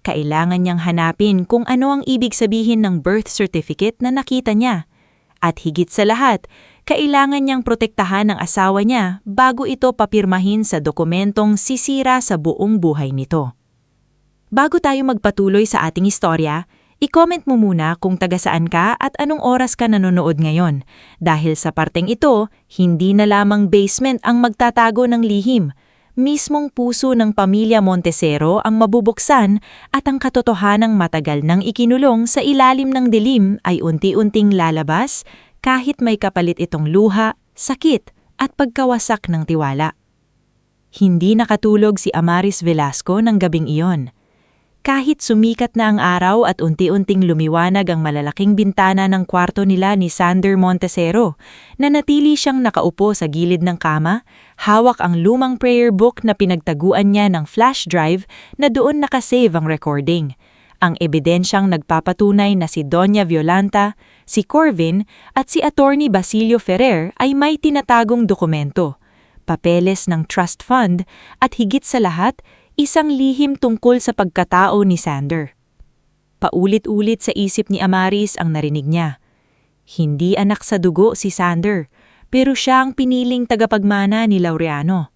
Kailangan niyang hanapin kung ano ang ibig sabihin ng birth certificate na nakita niya. At higit sa lahat, kailangan niyang protektahan ang asawa niya bago ito papirmahin sa dokumentong sisira sa buong buhay nito. Bago tayo magpatuloy sa ating istorya, i-comment mo muna kung taga saan ka at anong oras ka nanonood ngayon. Dahil sa parteng ito, hindi na lamang basement ang magtatago ng lihim. Mismong puso ng pamilya Montesero ang mabubuksan at ang katotohanang matagal nang ikinulong sa ilalim ng dilim ay unti-unting lalabas kahit may kapalit itong luha, sakit at pagkawasak ng tiwala. Hindi nakatulog si Amaris Velasco ng gabing iyon. Kahit sumikat na ang araw at unti-unting lumiwanag ang malalaking bintana ng kwarto nila ni Sander Montesero, nanatili siyang nakaupo sa gilid ng kama, hawak ang lumang prayer book na pinagtaguan niya ng flash drive na doon nakasave ang recording. Ang ebidensyang nagpapatunay na si Doña Violanta, si Corvin at si Attorney Basilio Ferrer ay may tinatagong dokumento, papeles ng trust fund at higit sa lahat, isang lihim tungkol sa pagkatao ni Sander. Paulit-ulit sa isip ni Amaris ang narinig niya. Hindi anak sa dugo si Sander, pero siya ang piniling tagapagmana ni Laureano.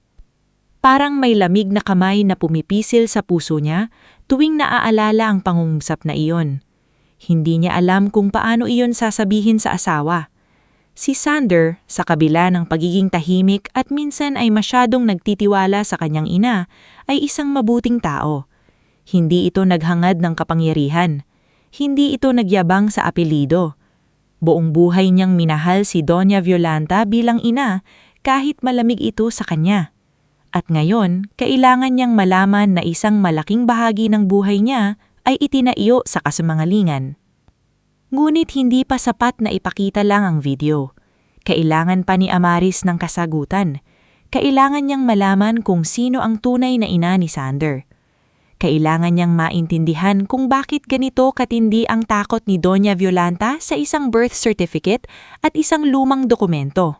Parang may lamig na kamay na pumipisil sa puso niya tuwing naaalala ang pangungusap na iyon. Hindi niya alam kung paano iyon sasabihin sa asawa. Si Sander, sa kabila ng pagiging tahimik at minsan ay masyadong nagtitiwala sa kanyang ina, ay isang mabuting tao. Hindi ito naghangad ng kapangyarihan. Hindi ito nagyabang sa apelido. Buong buhay niyang minahal si Doña Violanta bilang ina kahit malamig ito sa kanya. At ngayon, kailangan niyang malaman na isang malaking bahagi ng buhay niya ay itinaiyo sa kasamangalingan. Ngunit hindi pa sapat na ipakita lang ang video. Kailangan pa ni Amaris ng kasagutan. Kailangan niyang malaman kung sino ang tunay na ina ni Sander. Kailangan niyang maintindihan kung bakit ganito katindi ang takot ni Doña Violanta sa isang birth certificate at isang lumang dokumento.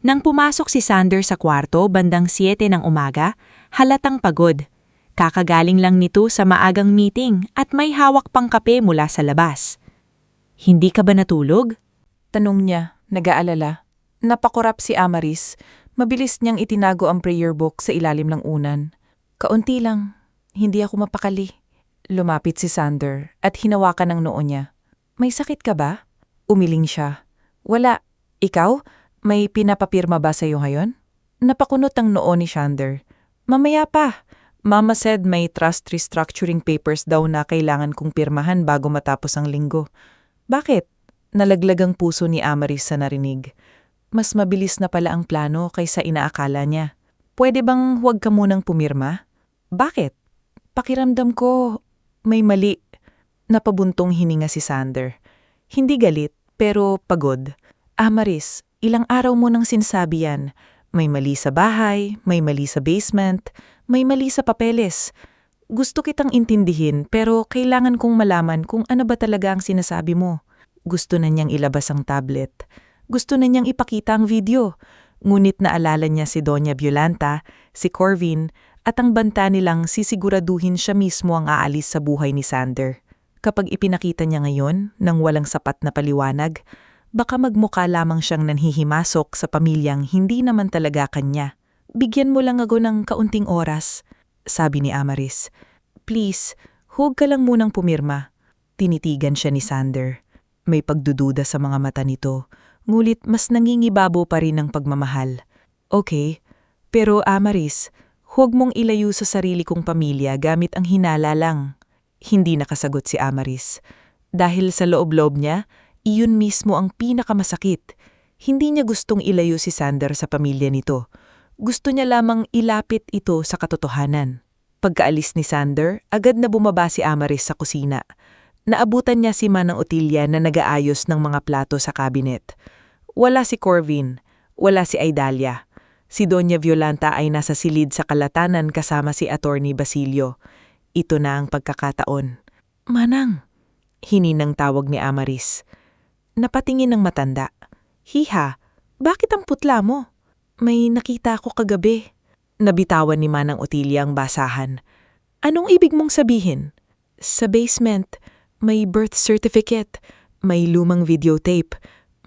Nang pumasok si Sander sa kwarto bandang 7 ng umaga, halatang pagod. Kakagaling lang nito sa maagang meeting at may hawak pang kape mula sa labas. Hindi ka ba natulog? Tanong niya, nag-aalala. Napakurap si Amaris. Mabilis niyang itinago ang prayer book sa ilalim ng unan. Kaunti lang. Hindi ako mapakali. Lumapit si Sander at hinawakan ang noo niya. May sakit ka ba? Umiling siya. Wala. Ikaw? May pinapapirma ba sa'yo ngayon? Napakunot ang noo ni Sander. Mamaya pa. Mama said may trust restructuring papers daw na kailangan kong pirmahan bago matapos ang linggo. Bakit? Nalaglag ang puso ni Amaris sa narinig. Mas mabilis na pala ang plano kaysa inaakala niya. Pwede bang huwag ka munang pumirma? Bakit? Pakiramdam ko may mali. Napabuntong hininga si Sander. Hindi galit, pero pagod. Amaris, ilang araw mo nang sinasabi yan. May mali sa bahay, may mali sa basement, may mali sa papeles. Gusto kitang intindihin pero kailangan kong malaman kung ano ba talaga ang sinasabi mo. Gusto na niyang ilabas ang tablet. Gusto na niyang ipakita ang video. Ngunit naalala niya si Doña Violanta, si Corvin, at ang banta nilang sisiguraduhin siya mismo ang aalis sa buhay ni Sander. Kapag ipinakita niya ngayon nang walang sapat na paliwanag, baka magmukha lamang siyang nanhihimasok sa pamilyang hindi naman talaga kanya. Bigyan mo lang ako ng kaunting oras, sabi ni Amaris. Please, huwag ka lang munang pumirma. Tinitigan siya ni Sander. May pagdududa sa mga mata nito, ngulit mas nangingibabo pa rin ang pagmamahal. Okay, pero Amaris, huwag mong ilayo sa sarili kong pamilya gamit ang hinala lang. Hindi nakasagot si Amaris. Dahil sa loob-loob niya, iyon mismo ang pinakamasakit. Hindi niya gustong ilayo si Sander sa pamilya nito. Gusto niya lamang ilapit ito sa katotohanan. Pagkaalis ni Sander, agad na bumaba si Amaris sa kusina. Naabutan niya si Manang Otilia na nag-aayos ng mga plato sa cabinet. Wala si Corvin, wala si Idalia. Si Doña Violanta ay nasa silid sa kalatanan kasama si Attorney Basilio. Ito na ang pagkakataon. Manang, hininang tawag ni Amaris. Napatingin ng matanda. Hiha, bakit ang putla mo? May nakita ako kagabi. Nabitawan ni Manang Otilia ang basahan. Anong ibig mong sabihin? Sa basement, may birth certificate, may lumang videotape,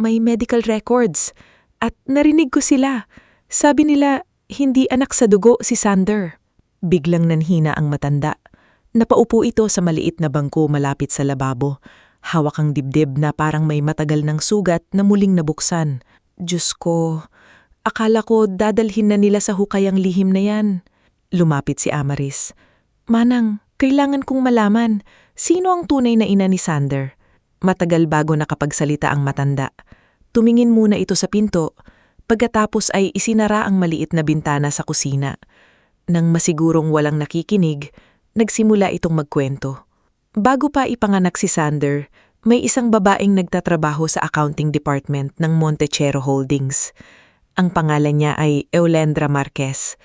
may medical records, at narinig ko sila. Sabi nila, hindi anak sa dugo si Sander. Biglang nanhina ang matanda. Napaupo ito sa maliit na bangko malapit sa lababo. Hawak ang dibdib na parang may matagal ng sugat na muling nabuksan. Diyos ko, akala ko dadalhin na nila sa hukay ang lihim na yan. Lumapit si Amaris. Manang, kailangan kong malaman, sino ang tunay na ina ni Sander? Matagal bago nakapagsalita ang matanda. Tumingin muna ito sa pinto. Pagkatapos ay isinara ang maliit na bintana sa kusina. Nang masigurong walang nakikinig, nagsimula itong magkwento. Bago pa ipanganak si Sander, may isang babaeng nagtatrabaho sa accounting department ng Montechero Holdings. Ang pangalan niya ay Eulendra Marquez.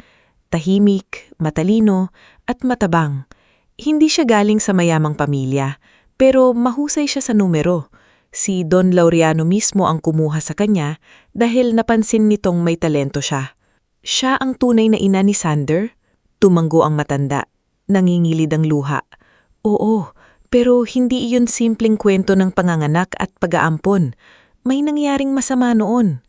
Tahimik, matalino, at matabang. Hindi siya galing sa mayamang pamilya, pero mahusay siya sa numero. Si Don Laureano mismo ang kumuha sa kanya dahil napansin nitong may talento siya. Siya ang tunay na ina ni Sander? Tumanggo ang matanda. Nangingilid ang luha. Oo, pero hindi iyon simpleng kwento ng panganganak at pag-aampon. May nangyaring masama noon.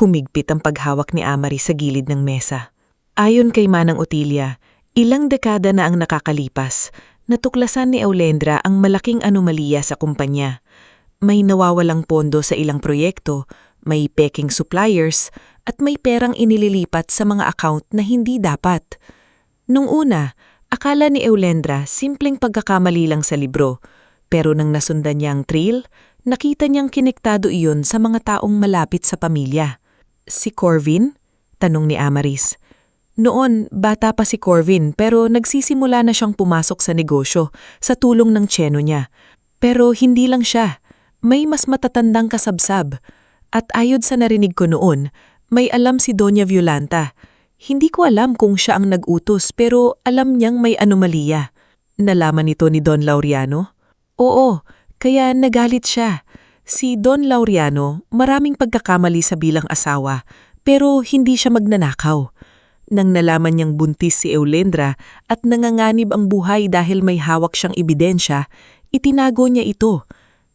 Humigpit ang paghawak ni Amari sa gilid ng mesa. Ayon kay Manang Otilia, ilang dekada na ang nakakalipas, natuklasan ni Eulendra ang malaking anomalya sa kumpanya. May nawawalang pondo sa ilang proyekto, may peking suppliers, at may perang inililipat sa mga account na hindi dapat. Nung una, akala ni Eulendra simpleng pagkakamali lang sa libro, pero nang nasundan niya ang trail, nakita niyang kinektado iyon sa mga taong malapit sa pamilya. Si Corvin? Tanong ni Amaris. Noon, bata pa si Corvin pero nagsisimula na siyang pumasok sa negosyo sa tulong ng tiyeno niya. Pero hindi lang siya. May mas matatandang kasabsab. At ayon sa narinig ko noon, may alam si Doña Violanta. Hindi ko alam kung siya ang nag-utos pero alam niyang may anomalya. Nalaman ito ni Don Laureano? Oo, kaya nagalit siya. Si Don Laureano maraming pagkakamali sa bilang asawa pero hindi siya magnanakaw. Nang nalaman niyang buntis si Eulendra at nanganganib ang buhay dahil may hawak siyang ebidensya, itinago niya ito.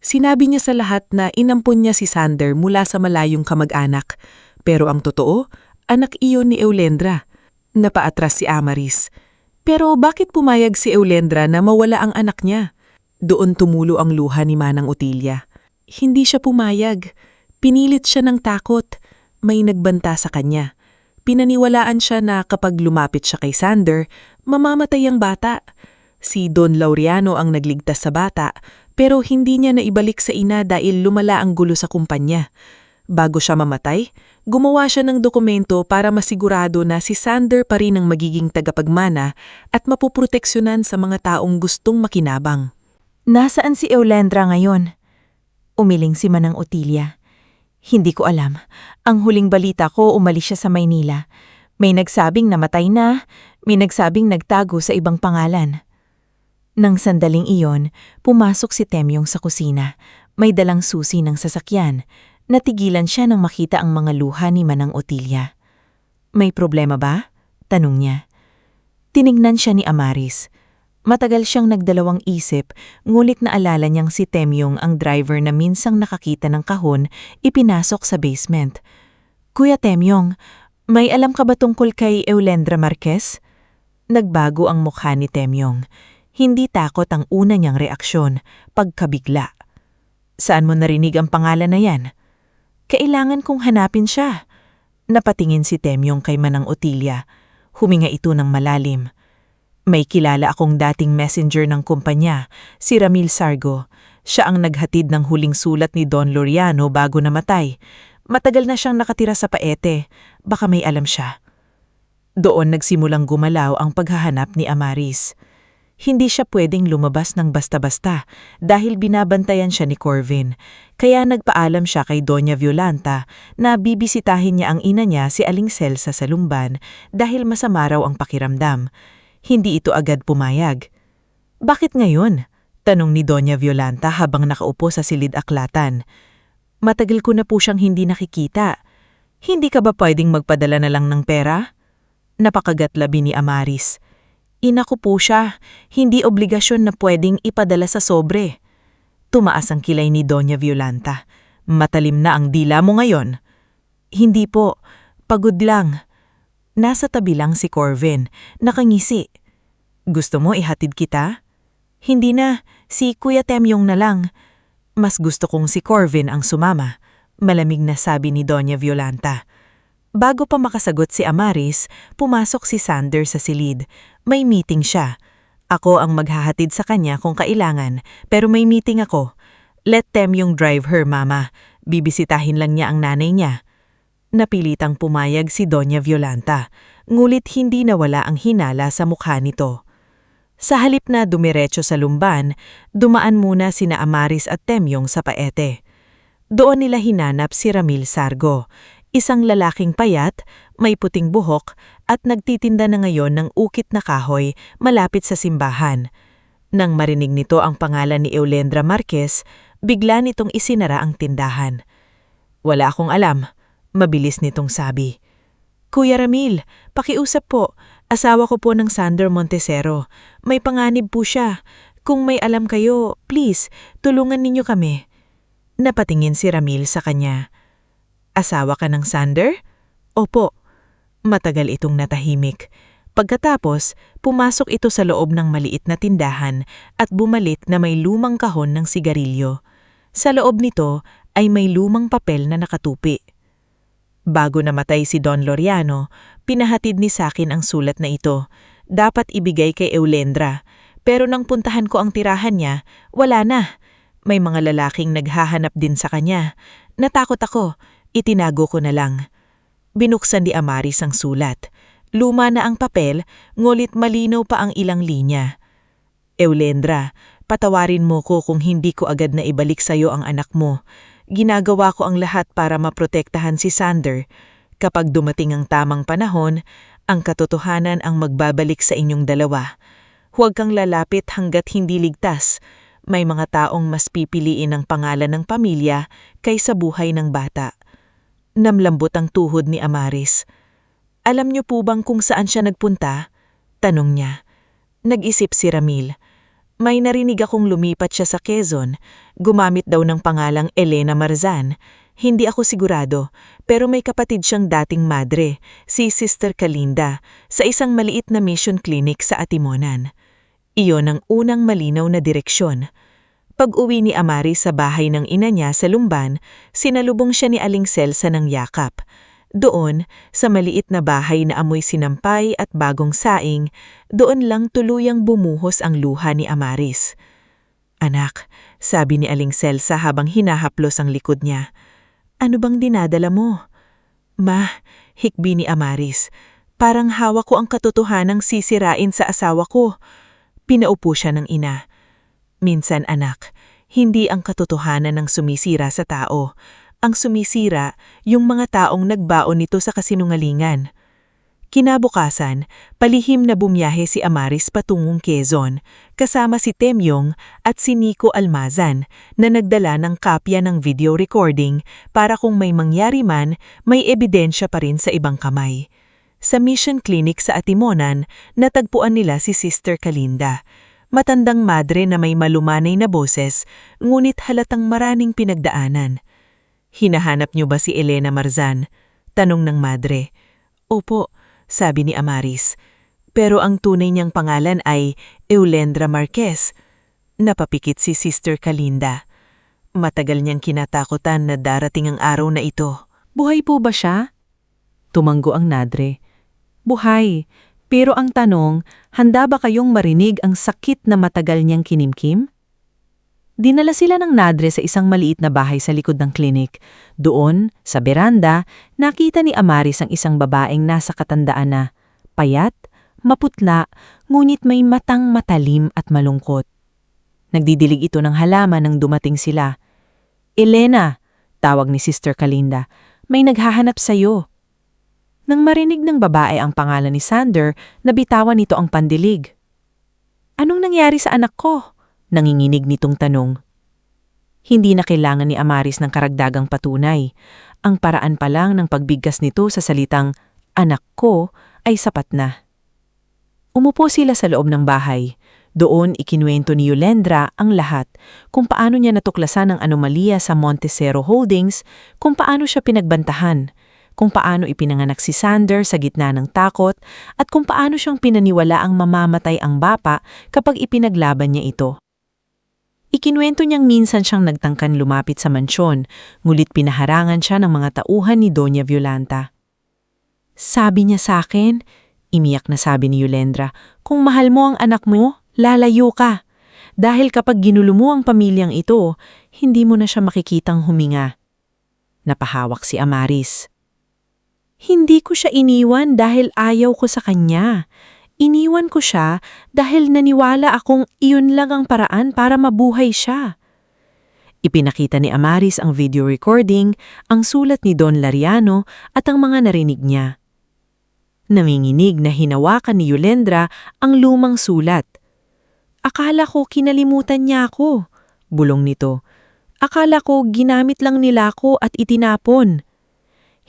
Sinabi niya sa lahat na inampun niya si Sander mula sa malayong kamag-anak. Pero ang totoo, anak iyon ni Eulendra. Napaatras si Amaris. Pero bakit pumayag si Eulendra na mawala ang anak niya? Doon tumulo ang luha ni Manang Otilia. Hindi siya pumayag. Pinilit siya ng takot. May nagbanta sa kanya. Pinaniwalaan siya na kapag lumapit siya kay Sander, mamamatay ang bata. Si Don Laureano ang nagligtas sa bata, pero hindi niya naibalik sa ina dahil lumala ang gulo sa kumpanya. Bago siya mamatay, gumawa siya ng dokumento para masigurado na si Sander pa rin ang magiging tagapagmana at mapuproteksyonan sa mga taong gustong makinabang. Nasaan si Eulendra ngayon? Umiling si Manang Otilia. Hindi ko alam. Ang huling balita ko, umalis siya sa Maynila. May nagsabing namatay na, may nagsabing nagtago sa ibang pangalan. Nang sandaling iyon, pumasok si Temyong sa kusina. May dalang susi ng sasakyan. Natigilan siya nang makita ang mga luha ni Manang Otilia. May problema ba? Tanong niya. Tiningnan siya ni Amaris. Matagal siyang nagdalawang isip, ngulit naalala niyang si Temyong ang driver na minsang nakakita ng kahon, ipinasok sa basement. Kuya Temyong, may alam ka ba tungkol kay Eulendra Marquez? Nagbago ang mukha ni Temyong. Hindi takot ang una niyang reaksyon, pagkabigla. Saan mo narinig ang pangalan na yan? Kailangan kong hanapin siya. Napatingin si Temyong kay Manang Otilia. Huminga ito ng malalim. May kilala akong dating messenger ng kumpanya, si Ramil Sargo. Siya ang naghatid ng huling sulat ni Don Laureano bago namatay. Matagal na siyang nakatira sa Paete. Baka may alam siya. Doon nagsimulang gumalaw ang paghahanap ni Amaris. Hindi siya pwedeng lumabas ng basta-basta dahil binabantayan siya ni Corvin. Kaya nagpaalam siya kay Doña Violanta na bibisitahin niya ang ina niya si Aling Celsa sa Lumban dahil masama raw ang pakiramdam. Hindi ito agad pumayag. Bakit ngayon? Tanong ni Doña Violanta habang nakaupo sa silid aklatan. Matagal ko na po siyang hindi nakikita. Hindi ka ba pwedeng magpadala na lang ng pera? Napakagatlabi ni Amaris. Ina ko po siya, hindi obligasyon na pwedeng ipadala sa sobre. Tumaas ang kilay ni Doña Violanta. Matalim na ang dila mo ngayon. Hindi po, pagod lang. Nasa tabi lang si Corvin, nakangisi. Gusto mo ihatid kita? Hindi na, si Kuya Temyong na lang. Mas gusto kong si Corvin ang sumama, malamig na sabi ni Doña Violanta. Bago pa makasagot si Amaris, pumasok si Sander sa silid. May meeting siya. Ako ang maghahatid sa kanya kung kailangan, pero may meeting ako. Let Temyong drive her, Mama. Bibisitahin lang niya ang nanay niya. Napilitang pumayag si Doña Violanta, ngulit hindi nawala ang hinala sa mukha nito. Sa halip na dumiretso sa Lumban, dumaan muna sina Amaris at Temyong sa Paete. Doon nila hinanap si Ramil Sargo, isang lalaking payat, may puting buhok at nagtitinda na ngayon ng ukit na kahoy malapit sa simbahan. Nang marinig nito ang pangalan ni Eulendra Marquez, bigla nitong isinara ang tindahan. Wala akong alam. Mabilis nitong sabi. Kuya Ramil, pakiusap po. Asawa ko po ng Sander Montesero. May panganib po siya. Kung may alam kayo, please, tulungan ninyo kami. Napatingin si Ramil sa kanya. Asawa ka ng Sander? Opo. Matagal itong natahimik. Pagkatapos, pumasok ito sa loob ng maliit na tindahan at bumalik na may lumang kahon ng sigarilyo. Sa loob nito ay may lumang papel na nakatupi. Bago namatay si Don Laureano, pinahatid ni Sakin ang sulat na ito. Dapat ibigay kay Eulendra. Pero nang puntahan ko ang tirahan niya, wala na. May mga lalaking naghahanap din sa kanya. Natakot ako. Itinago ko na lang. Binuksan ni Amaris ang sulat. Luma na ang papel, ngulit malinaw pa ang ilang linya. Eulendra, patawarin mo ko kung hindi ko agad na ibalik sa'yo ang anak mo. Ginagawa ko ang lahat para maprotektahan si Sander. Kapag dumating ang tamang panahon, ang katotohanan ang magbabalik sa inyong dalawa. Huwag kang lalapit hanggat hindi ligtas. May mga taong mas pipiliin ang pangalan ng pamilya kaysa buhay ng bata. Namlambot ang tuhod ni Amaris. Alam niyo po bang kung saan siya nagpunta? Tanong niya. Nag-isip si Ramil. May narinig akong lumipat siya sa Quezon. Gumamit daw ng pangalang Elena Marzan. Hindi ako sigurado, pero may kapatid siyang dating madre, si Sister Kalinda, sa isang maliit na mission clinic sa Atimonan. Iyon ang unang malinaw na direksyon. Pag-uwi ni Amaris sa bahay ng ina niya sa Lumban, sinalubong siya ni Aling Celsa ng yakap. Doon, sa maliit na bahay na amoy sinampay at bagong saing, doon lang tuluyang bumuhos ang luha ni Amaris. "Anak," sabi ni Aling Celsa habang hinahaplos ang likod niya, "ano bang dinadala mo?" "Ma," hikbi ni Amaris, "parang hawak ko ang katotohanang sisirain sa asawa ko." Pinaupo siya ng ina. "Minsan anak, hindi ang katotohanan ang sumisira sa tao. Ang sumisira, yung mga taong nagbaon nito sa kasinungalingan." Kinabukasan, palihim na bumiyahe si Amaris patungong Quezon, kasama si Temyong at si Nico Almazan na nagdala ng kapya ng video recording para kung may mangyari man, may ebidensya pa rin sa ibang kamay. Sa mission clinic sa Atimonan, natagpuan nila si Sister Kalinda. Matandang madre na may malumanay na boses, ngunit halatang maraming pinagdaanan. "Hinahanap niyo ba si Elena Marzan?" tanong ng madre. "Opo," sabi ni Amaris. "Pero ang tunay niyang pangalan ay Eulendra Marquez." Napapikit si Sister Kalinda. Matagal niyang kinatakutan na darating ang araw na ito. Buhay po ba siya? Tumanggo ang nadre. Buhay. Pero ang tanong, handa ba kayong marinig ang sakit na matagal niyang kinimkim? Dinala sila ng nadre sa isang maliit na bahay sa likod ng klinik. Doon, sa beranda, nakita ni Amaris ang isang babaeng nasa katandaan na payat, maputla, ngunit may matang matalim at malungkot. Nagdidilig ito ng halaman nang dumating sila. "Elena," tawag ni Sister Kalinda, "may naghahanap sa'yo." Nang marinig ng babae ang pangalan ni Sander, nabitawan nito ang pandilig. "Anong nangyari sa anak ko?" nanginginig nitong tanong. Hindi na kailangan ni Amaris ng karagdagang patunay. Ang paraan pa lang ng pagbigkas nito sa salitang, "anak ko," ay sapat na. Umupo sila sa loob ng bahay. Doon ikinuwento ni Eulendra ang lahat, kung paano niya natuklasan ang anomalya sa Montecero Holdings, kung paano siya pinagbantahan, kung paano ipinanganak si Sander sa gitna ng takot, at kung paano siyang pinaniwala ang mamamatay ang bapa kapag ipinaglaban niya ito. Ikinuwento niyang minsan siyang nagtangkan lumapit sa mansyon, ngulit pinaharangan siya ng mga tauhan ni Doña Violanta. "Sabi niya sa akin," imiyak na sabi ni Eulendra, "kung mahal mo ang anak mo, lalayo ka. Dahil kapag ginulo mo ang pamilyang ito, hindi mo na siya makikitang huminga." Napahawak si Amaris. "Hindi ko siya iniwan dahil ayaw ko sa kanya. Iniwan ko siya dahil naniwala akong iyon lang ang paraan para mabuhay siya." Ipinakita ni Amaris ang video recording, ang sulat ni Don Lariano at ang mga narinig niya. Nanginginig na hinawakan ni Eulendra ang lumang sulat. "Akala ko kinalimutan niya ako," bulong nito. "Akala ko ginamit lang nila ako at itinapon."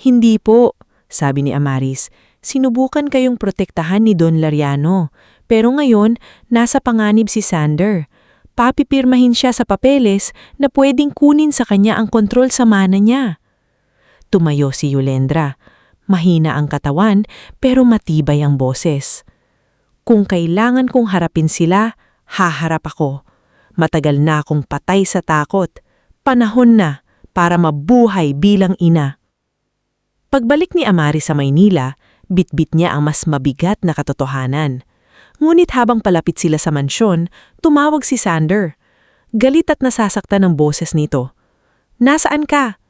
"Hindi po," sabi ni Amaris. "Sinubukan kayong protektahan ni Don Lariano, pero ngayon nasa panganib si Sander. Papipirmahin siya sa papeles na pwedeng kunin sa kanya ang kontrol sa mana niya." Tumayo si Eulendra. Mahina ang katawan pero matibay ang boses. "Kung kailangan kong harapin sila, haharap ako. Matagal na akong patay sa takot. Panahon na para mabuhay bilang ina." Pagbalik ni Amaris sa Maynila, bitbit niya ang mas mabigat na katotohanan. Ngunit habang palapit sila sa mansyon, tumawag si Sander. Galit at nasasaktan ang boses nito. "Nasaan ka?"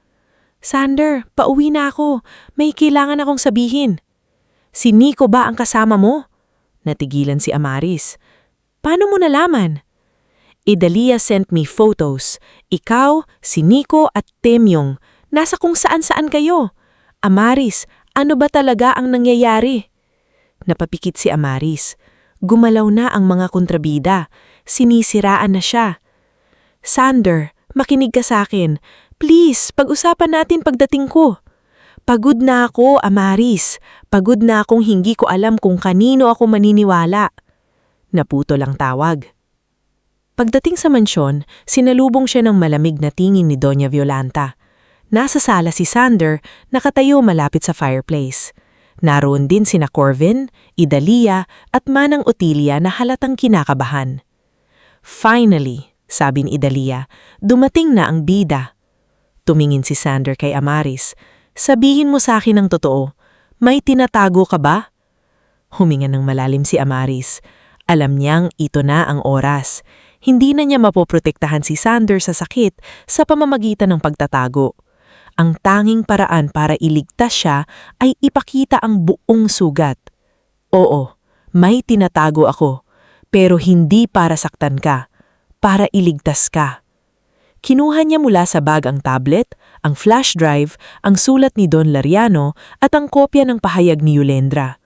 "Sander, pauwi na ako. May kailangan akong sabihin." "Si Nico ba ang kasama mo?" Natigilan si Amaris. "Paano mo nalaman?" "Idalia sent me photos. Ikaw, si Nico at Temyong. Nasa kung saan-saan kayo. Amaris, ano ba talaga ang nangyayari?" Napapikit si Amaris. Gumalaw na ang mga kontrabida. Sinisiraan na siya. "Sander, makinig ka sa akin. Please, pag-usapan natin pagdating ko." "Pagod na ako, Amaris. Pagod na akong hindi ko alam kung kanino ako maniniwala." Naputol ang tawag. Pagdating sa mansyon, sinalubong siya ng malamig na tingin ni Doña Violanta. Nasa sala si Sander, nakatayo malapit sa fireplace. Naroon din sina Corvin, Idalia at Manang Otilia na halatang kinakabahan. Finally, sabi ni Idalia, dumating na ang bida. Tumingin si Sander kay Amaris. Sabihin mo sa akin ang totoo, may tinatago ka ba? Huminga ng malalim si Amaris. Alam niyang ito na ang oras. Hindi na niya mapoprotektahan si Sander sa sakit sa pamamagitan ng pagtatago. Ang tanging paraan para iligtas siya ay ipakita ang buong sugat. Oo, may tinatago ako, pero hindi para saktan ka, para iligtas ka. Kinuha niya mula sa bag ang tablet, ang flash drive, ang sulat ni Don Lariano at ang kopya ng pahayag ni Yulendra.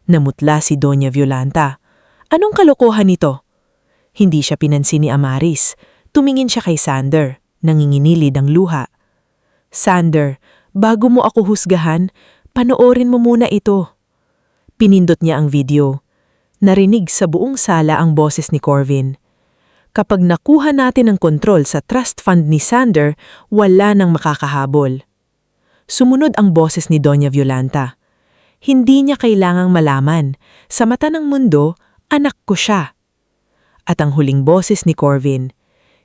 Namutla si Doña Violanta. Anong kalokohan nito? Hindi siya pinansin ni Amaris. Tumingin siya kay Sander, nanginginilid ang luha. Sander, bago mo ako husgahan, panoorin mo muna ito. Pinindot niya ang video. Narinig sa buong sala ang boses ni Corvin. Kapag nakuha natin ang kontrol sa trust fund ni Sander, wala nang makakahabol. Sumunod ang boses ni Doña Violanta. Hindi niya kailangang malaman. Sa mata ng mundo, anak ko siya. At ang huling boses ni Corvin.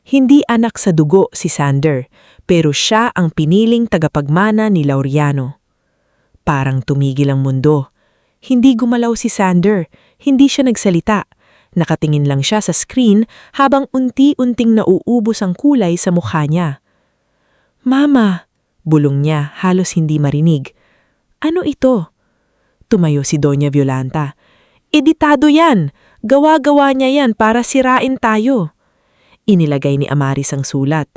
Hindi anak sa dugo si Sander, pero siya ang piniling tagapagmana ni Laureano. Parang tumigil ang mundo. Hindi gumalaw si Sander, hindi siya nagsalita. Nakatingin lang siya sa screen habang unti-unting nauubos ang kulay sa mukha niya. Mama, bulong niya halos hindi marinig. Ano ito? Tumayo si Doña Violanta. Editado yan! Gawa-gawa niya yan para sirain tayo. Inilagay ni Amaris ang sulat.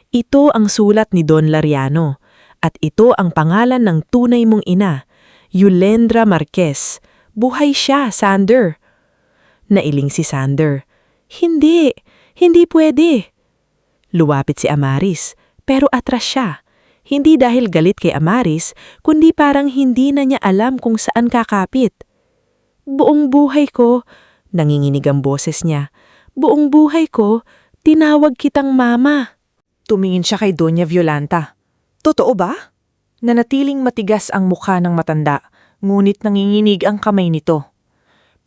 Ito ang sulat ni Don Lariano. At ito ang pangalan ng tunay mong ina, Yulendra Marquez. Buhay siya, Sander. Nailing si Sander. Hindi pwede. Luwapit si Amaris, pero atras siya. Hindi dahil galit kay Amaris, kundi parang hindi na niya alam kung saan kakapit. Buong buhay ko, nanginginig ang boses niya. Buong buhay ko, tinawag kitang mama. Tumingin siya kay Doña Violanta. Totoo ba? Nanatiling matigas ang mukha ng matanda, ngunit nanginginig ang kamay nito.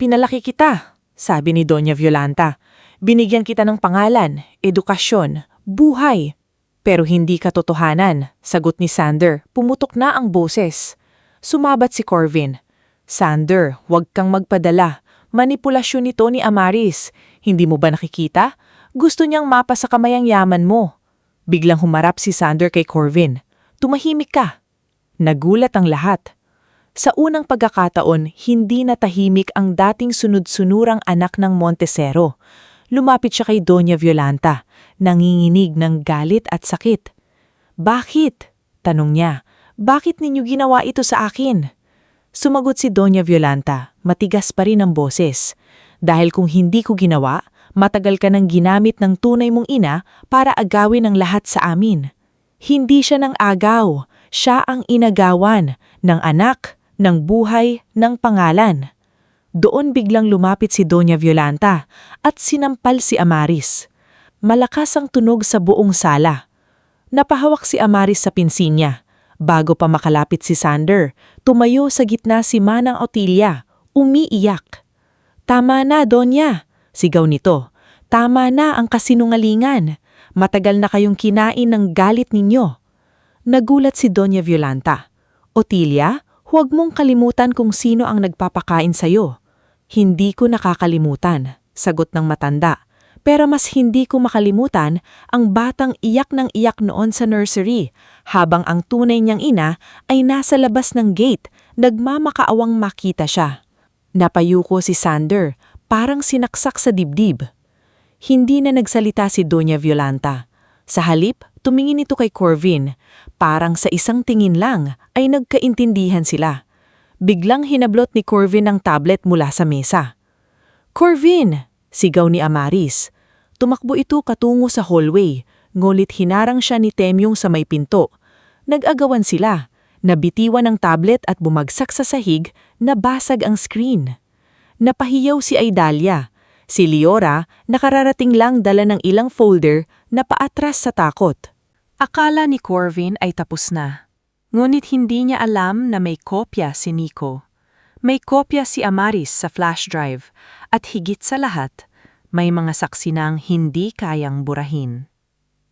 Pinalaki kita, sabi ni Doña Violanta. Binigyan kita ng pangalan, edukasyon, buhay. Pero hindi katotohanan, sagot ni Sander. Pumutok na ang boses. Sumabat si Corvin. Sander, huwag kang magpadala. Manipulasyon nito ni Amaris. Hindi mo ba nakikita? Gusto niyang mapa sa kamay ang yaman mo. Biglang humarap si Sander kay Corvin. Tumahimik ka. Nagulat ang lahat. Sa unang pagkakataon, hindi natahimik ang dating sunod-sunurang anak ng Montesero. Lumapit siya kay Doña Violanta, nanginginig ng galit at sakit. Bakit? Tanong niya. Bakit ninyo ginawa ito sa akin? Sumagot si Doña Violanta, matigas pa rin ang boses. Dahil kung hindi ko ginawa, matagal ka nang ginamit ng tunay mong ina para agawin ang lahat sa amin. Hindi siya nang agaw, siya ang inagawan ng anak, ng buhay, ng pangalan. Doon biglang lumapit si Doña Violanta at sinampal si Amaris. Malakas ang tunog sa buong sala. Napahawak si Amaris sa pinsin niya. Bago pa makalapit si Sander, tumayo sa gitna si Manang Otilia, umiiyak. Tama na, Donya, sigaw nito. Tama na ang kasinungalingan. Matagal na kayong kinain ng galit ninyo. Nagulat si Doña Violanta. Otilia, huwag mong kalimutan kung sino ang nagpapakain sa'yo. Hindi ko nakakalimutan, sagot ng matanda. Pero mas hindi ko makalimutan ang batang iyak ng iyak noon sa nursery, habang ang tunay niyang ina ay nasa labas ng gate, nagmamakaawang makita siya. Napayuko si Sander, parang sinaksak sa dibdib. Hindi na nagsalita si Doña Violanta. Sa halip, tumingin ito kay Corvin. Parang sa isang tingin lang ay nagkaintindihan sila. Biglang hinablot ni Corvin ang tablet mula sa mesa. Corvin! Sigaw ni Amaris. Tumakbo ito katungo sa hallway, ngulit hinarang siya ni Temyong sa may pinto. Nag-agawan sila, nabitiwan ang tablet at bumagsak sa sahig, nabasag ang screen. Napahiyaw si Idalia. Si Leora, nakararating lang dala ng ilang folder na paatras sa takot. Akala ni Corvin ay tapos na. Ngunit hindi niya alam na may kopya si Nico. May kopya si Amaris sa flash drive at higit sa lahat, may mga saksi nang hindi kayang burahin.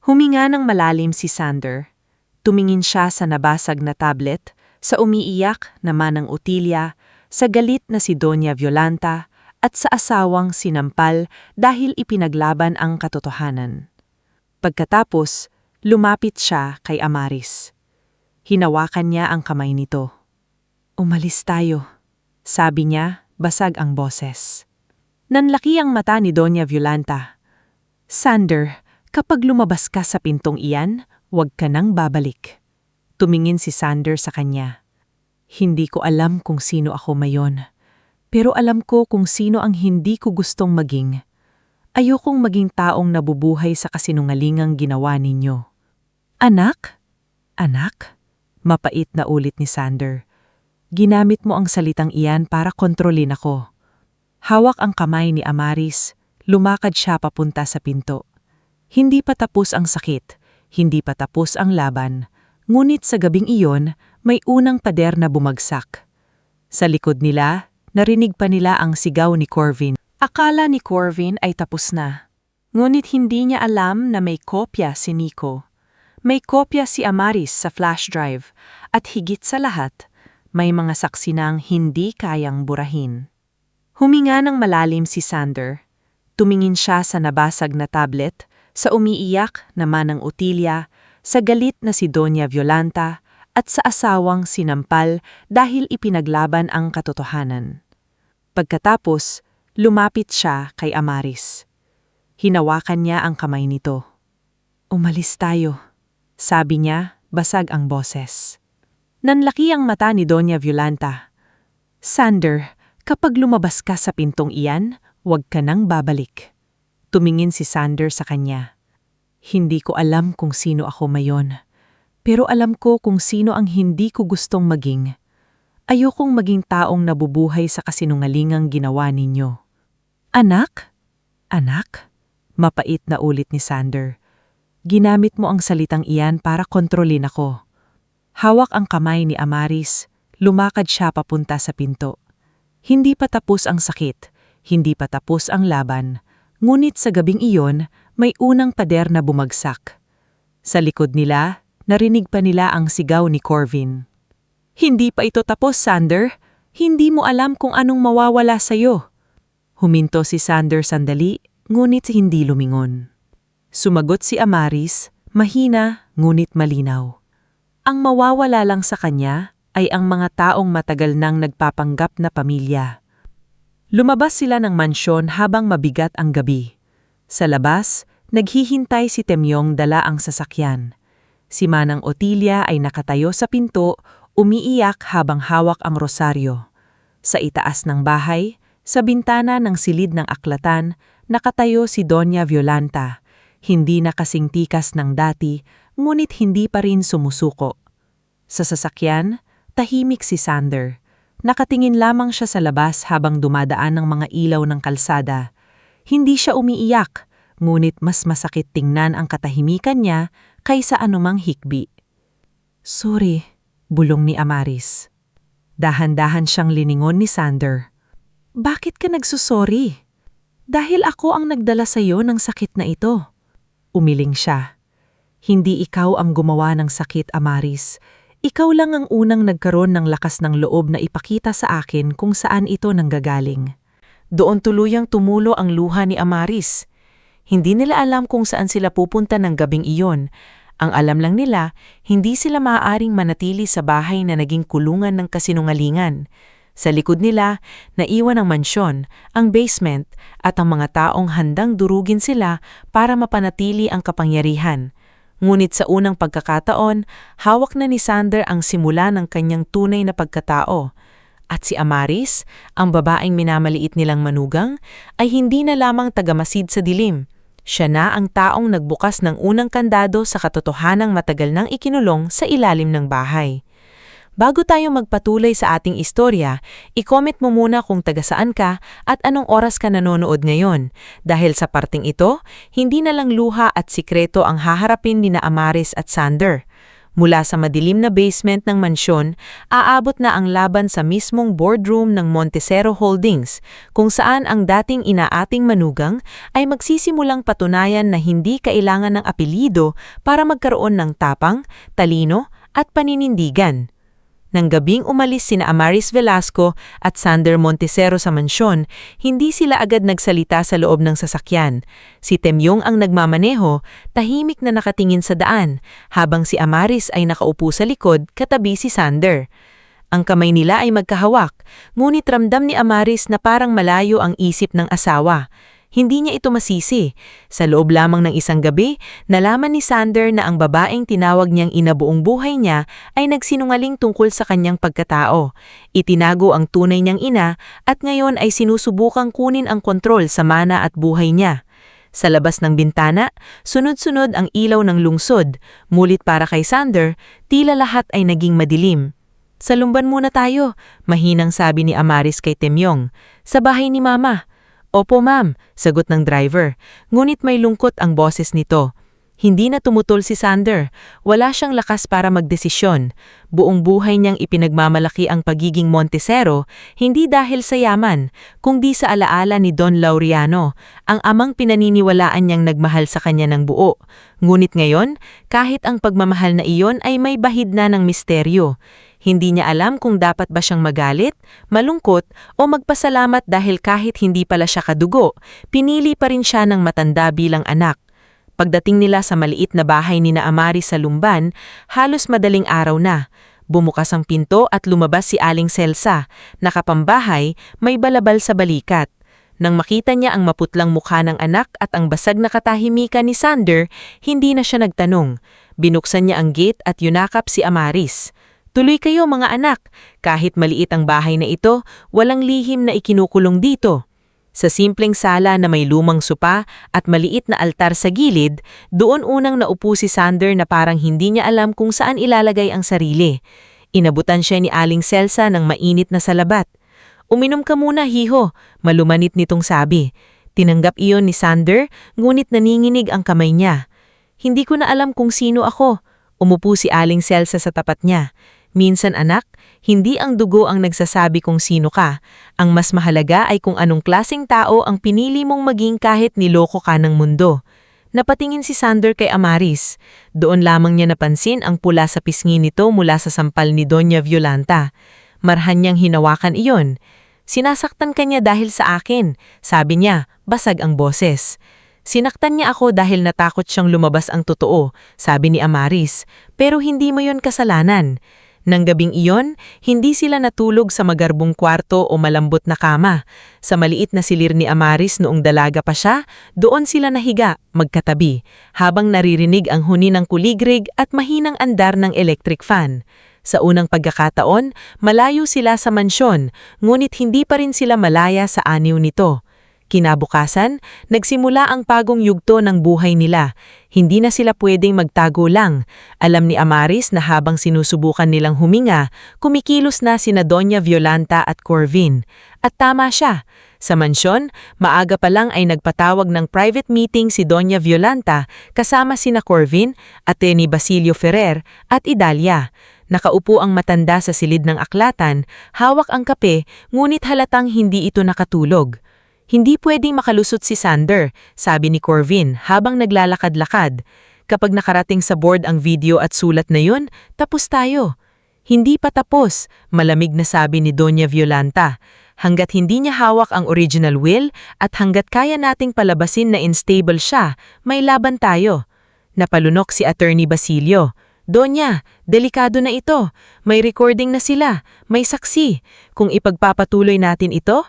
Huminga ng malalim si Sander. Tumingin siya sa nabasag na tablet, sa umiiyak na Manang Otilia, sa galit na si Doña Violanta, at sa asawang sinampal dahil ipinaglaban ang katotohanan. Pagkatapos, lumapit siya kay Amaris. Hinawakan niya ang kamay nito. "Umalis tayo," sabi niya, basag ang boses. Nanlaki ang mata ni Doña Violanta. "Sander, kapag lumabas ka sa pintong iyan, huwag ka nang babalik." Tumingin si Sander sa kanya. "Hindi ko alam kung sino ako mayon, pero alam ko kung sino ang hindi ko gustong maging. Ayokong maging taong nabubuhay sa kasinungalingang ginawa ninyo." "Anak? Anak?" Mapait na ulit ni Sander. "Ginamit mo ang salitang iyan para kontrolin ako." Hawak ang kamay ni Amaris, lumakad siya papunta sa pinto. Hindi pa tapos ang sakit, hindi pa tapos ang laban, ngunit sa gabing iyon, may unang pader na bumagsak. Sa likod nila, narinig pa nila ang sigaw ni Corvin. Akala ni Corvin ay tapos na. Ngunit hindi niya alam na may kopya si Nico. May kopya si Amaris sa flash drive at higit sa lahat, may mga saksi nang hindi kayang burahin. Huminga ng malalim si Sander. Tumingin siya sa nabasag na tablet, sa umiiyak na Manang Otilia, sa galit na si Doña Violanta, at sa asawang sinampal dahil ipinaglaban ang katotohanan. Pagkatapos, lumapit siya kay Amaris. Hinawakan niya ang kamay nito. "Umalis tayo," sabi niya, basag ang boses. Nanlaki ang mata ni Doña Violanta. "Sander, kapag lumabas ka sa pintong iyan, huwag ka nang babalik." Tumingin si Sander sa kanya. "Hindi ko alam kung sino ako mayon, pero alam ko kung sino ang hindi ko gustong maging. Ayokong maging taong nabubuhay sa kasinungalingang ginawa ninyo." "Anak? Anak?" Mapait na ulit ni Sander. "Ginamit mo ang salitang iyan para kontrolin ako." Hawak ang kamay ni Amaris, lumakad siya papunta sa pinto. Hindi pa tapos ang sakit, hindi pa tapos ang laban, ngunit sa gabing iyon, may unang pader na bumagsak. Sa likod nila, narinig pa nila ang sigaw ni Corvin. "Hindi pa ito tapos, Sander. Hindi mo alam kung anong mawawala sa'yo." Huminto si Sander sandali, ngunit hindi lumingon. Sumagot si Amaris, mahina ngunit malinaw. Ang mawawala lang sa kanya ay ang mga taong matagal nang nagpapanggap na pamilya. Lumabas sila ng mansyon habang mabigat ang gabi. Sa labas, naghihintay si Temyong dala ang sasakyan. Si Manang Otilia ay nakatayo sa pinto, umiiyak habang hawak ang rosaryo. Sa itaas ng bahay, sa bintana ng silid ng aklatan, nakatayo si Doña Violanta. Hindi na kasing tikas ng dati, ngunit hindi pa rin sumusuko. Sa sasakyan, tahimik si Sander. Nakatingin lamang siya sa labas habang dumadaan ng mga ilaw ng kalsada. Hindi siya umiiyak, ngunit mas masakit tingnan ang katahimikan niya kaysa anumang hikbi. "Sorry," bulong ni Amaris. Dahan-dahan siyang liningon ni Sander. "Bakit ka nagsusori?" "Dahil ako ang nagdala sa iyo ng sakit na ito." Umiling siya. "Hindi ikaw ang gumawa ng sakit, Amaris. Ikaw lang ang unang nagkaroon ng lakas ng loob na ipakita sa akin kung saan ito nanggagaling." Doon tuluyang tumulo ang luha ni Amaris. Hindi nila alam kung saan sila pupunta ng gabing iyon. Ang alam lang nila, hindi sila maaaring manatili sa bahay na naging kulungan ng kasinungalingan. Sa likod nila, naiwan ang mansyon, ang basement, at ang mga taong handang durugin sila para mapanatili ang kapangyarihan. Ngunit sa unang pagkakataon, hawak na ni Sander ang simula ng kanyang tunay na pagkatao. At si Amaris, ang babaeng minamaliit nilang manugang, ay hindi na lamang tagamasid sa dilim. Siya na ang taong nagbukas ng unang kandado sa katotohanang matagal nang ikinulong sa ilalim ng bahay. Bago tayo magpatuloy sa ating istorya, i-comment mo muna kung taga saan ka at anong oras ka nanonood ngayon. Dahil sa parting ito, hindi na lang luha at sikreto ang haharapin ni Amaris at Sander. Mula sa madilim na basement ng mansyon, aabot na ang laban sa mismong boardroom ng Montecero Holdings, kung saan ang dating inaating manugang ay magsisimulang patunayan na hindi kailangan ng apelyido para magkaroon ng tapang, talino at paninindigan. Nang gabing umalis sina Amaris Velasco at Sander Montecero sa mansyon, hindi sila agad nagsalita sa loob ng sasakyan. Si Temyong ang nagmamaneho, tahimik na nakatingin sa daan, habang si Amaris ay nakaupo sa likod katabi si Sander. Ang kamay nila ay magkahawak, ngunit ramdam ni Amaris na parang malayo ang isip ng asawa. Hindi niya ito masisi. Sa loob lamang ng isang gabi, nalaman ni Sander na ang babaeng tinawag niyang ina buong buhay niya ay nagsinungaling tungkol sa kanyang pagkatao. Itinago ang tunay niyang ina at ngayon ay sinusubukang kunin ang kontrol sa mana at buhay niya. Sa labas ng bintana, sunod-sunod ang ilaw ng lungsod. Mulit para kay Sander, tila lahat ay naging madilim. "Salumban muna tayo," mahinang sabi ni Amaris kay Temyong. "Sa bahay ni Mama." "Opo ma'am," sagot ng driver. Ngunit may lungkot ang boses nito. Hindi na tumutol si Sander. Wala siyang lakas para magdesisyon. Buong buhay niyang ipinagmamalaki ang pagiging Montecero, hindi dahil sa yaman, kundi sa alaala ni Don Laureano, ang amang pinaniniwalaan niyang nagmahal sa kanya ng buo. Ngunit ngayon, kahit ang pagmamahal na iyon ay may bahid na ng misteryo. Hindi niya alam kung dapat ba siyang magalit, malungkot o magpasalamat dahil kahit hindi pala siya kadugo, pinili pa rin siya ng matanda bilang anak. Pagdating nila sa maliit na bahay ni Amaris sa Lumban, halos madaling araw na. Bumukas ang pinto at lumabas si Aling Celsa. Nakapambahay, may balabal sa balikat. Nang makita niya ang maputlang mukha ng anak at ang basag na katahimikan ni Sander, hindi na siya nagtanong. Binuksan niya ang gate at yunakap si Amaris. "Tuloy kayo mga anak, kahit maliit ang bahay na ito, walang lihim na ikinukulong dito." Sa simpleng sala na may lumang sopa at maliit na altar sa gilid, doon unang naupo si Sander na parang hindi niya alam kung saan ilalagay ang sarili. Inabutan siya ni Aling Celsa ng mainit na salabat. "Uminom ka muna, hiho," malumanit nitong sabi. Tinanggap iyon ni Sander, ngunit naninginig ang kamay niya. "Hindi ko na alam kung sino ako." Umupo si Aling Celsa sa tapat niya. "Minsan anak, hindi ang dugo ang nagsasabi kung sino ka. Ang mas mahalaga ay kung anong klaseng tao ang pinili mong maging kahit niloko ka ng mundo." Napatingin si Sander kay Amaris. Doon lamang niya napansin ang pula sa pisngi nito mula sa sampal ni Doña Violanta. Marhan niyang hinawakan iyon. "Sinasaktan ka niya dahil sa akin," sabi niya, basag ang boses. "Sinaktan niya ako dahil natakot siyang lumabas ang totoo," sabi ni Amaris. "Pero hindi mo yon kasalanan." Nang gabing iyon, hindi sila natulog sa magarbong kwarto o malambot na kama. Sa maliit na silir ni Amaris noong dalaga pa siya, doon sila nahiga, magkatabi, habang naririnig ang huni ng kuligrig at mahinang andar ng electric fan. Sa unang pagkakataon, malayo sila sa mansyon, ngunit hindi pa rin sila malaya sa aniw nito. Kinabukasan, nagsimula ang pagong yugto ng buhay nila. Hindi na sila pwedeng magtago lang. Alam ni Amaris na habang sinusubukan nilang huminga, kumikilos na sina Doña Violanta at Corvin. At tama siya. Sa mansyon, maaga pa lang ay nagpatawag ng private meeting si Doña Violanta kasama sina Corvin, Atty. Basilio Ferrer at Idalia. Nakaupo ang matanda sa silid ng aklatan, hawak ang kape, ngunit halatang hindi ito nakatulog. "Hindi pwedeng makalusot si Sander," sabi ni Corvin habang naglalakad-lakad. "Kapag nakarating sa board ang video at sulat na yun, tapos tayo." "Hindi pa tapos," malamig na sabi ni Doña Violanta. "Hanggat hindi niya hawak ang original will at hanggat kaya nating palabasin na unstable siya, may laban tayo." Napalunok si Atty. Basilio. "Donya, delikado na ito. May recording na sila, may saksi. Kung ipagpapatuloy natin ito..."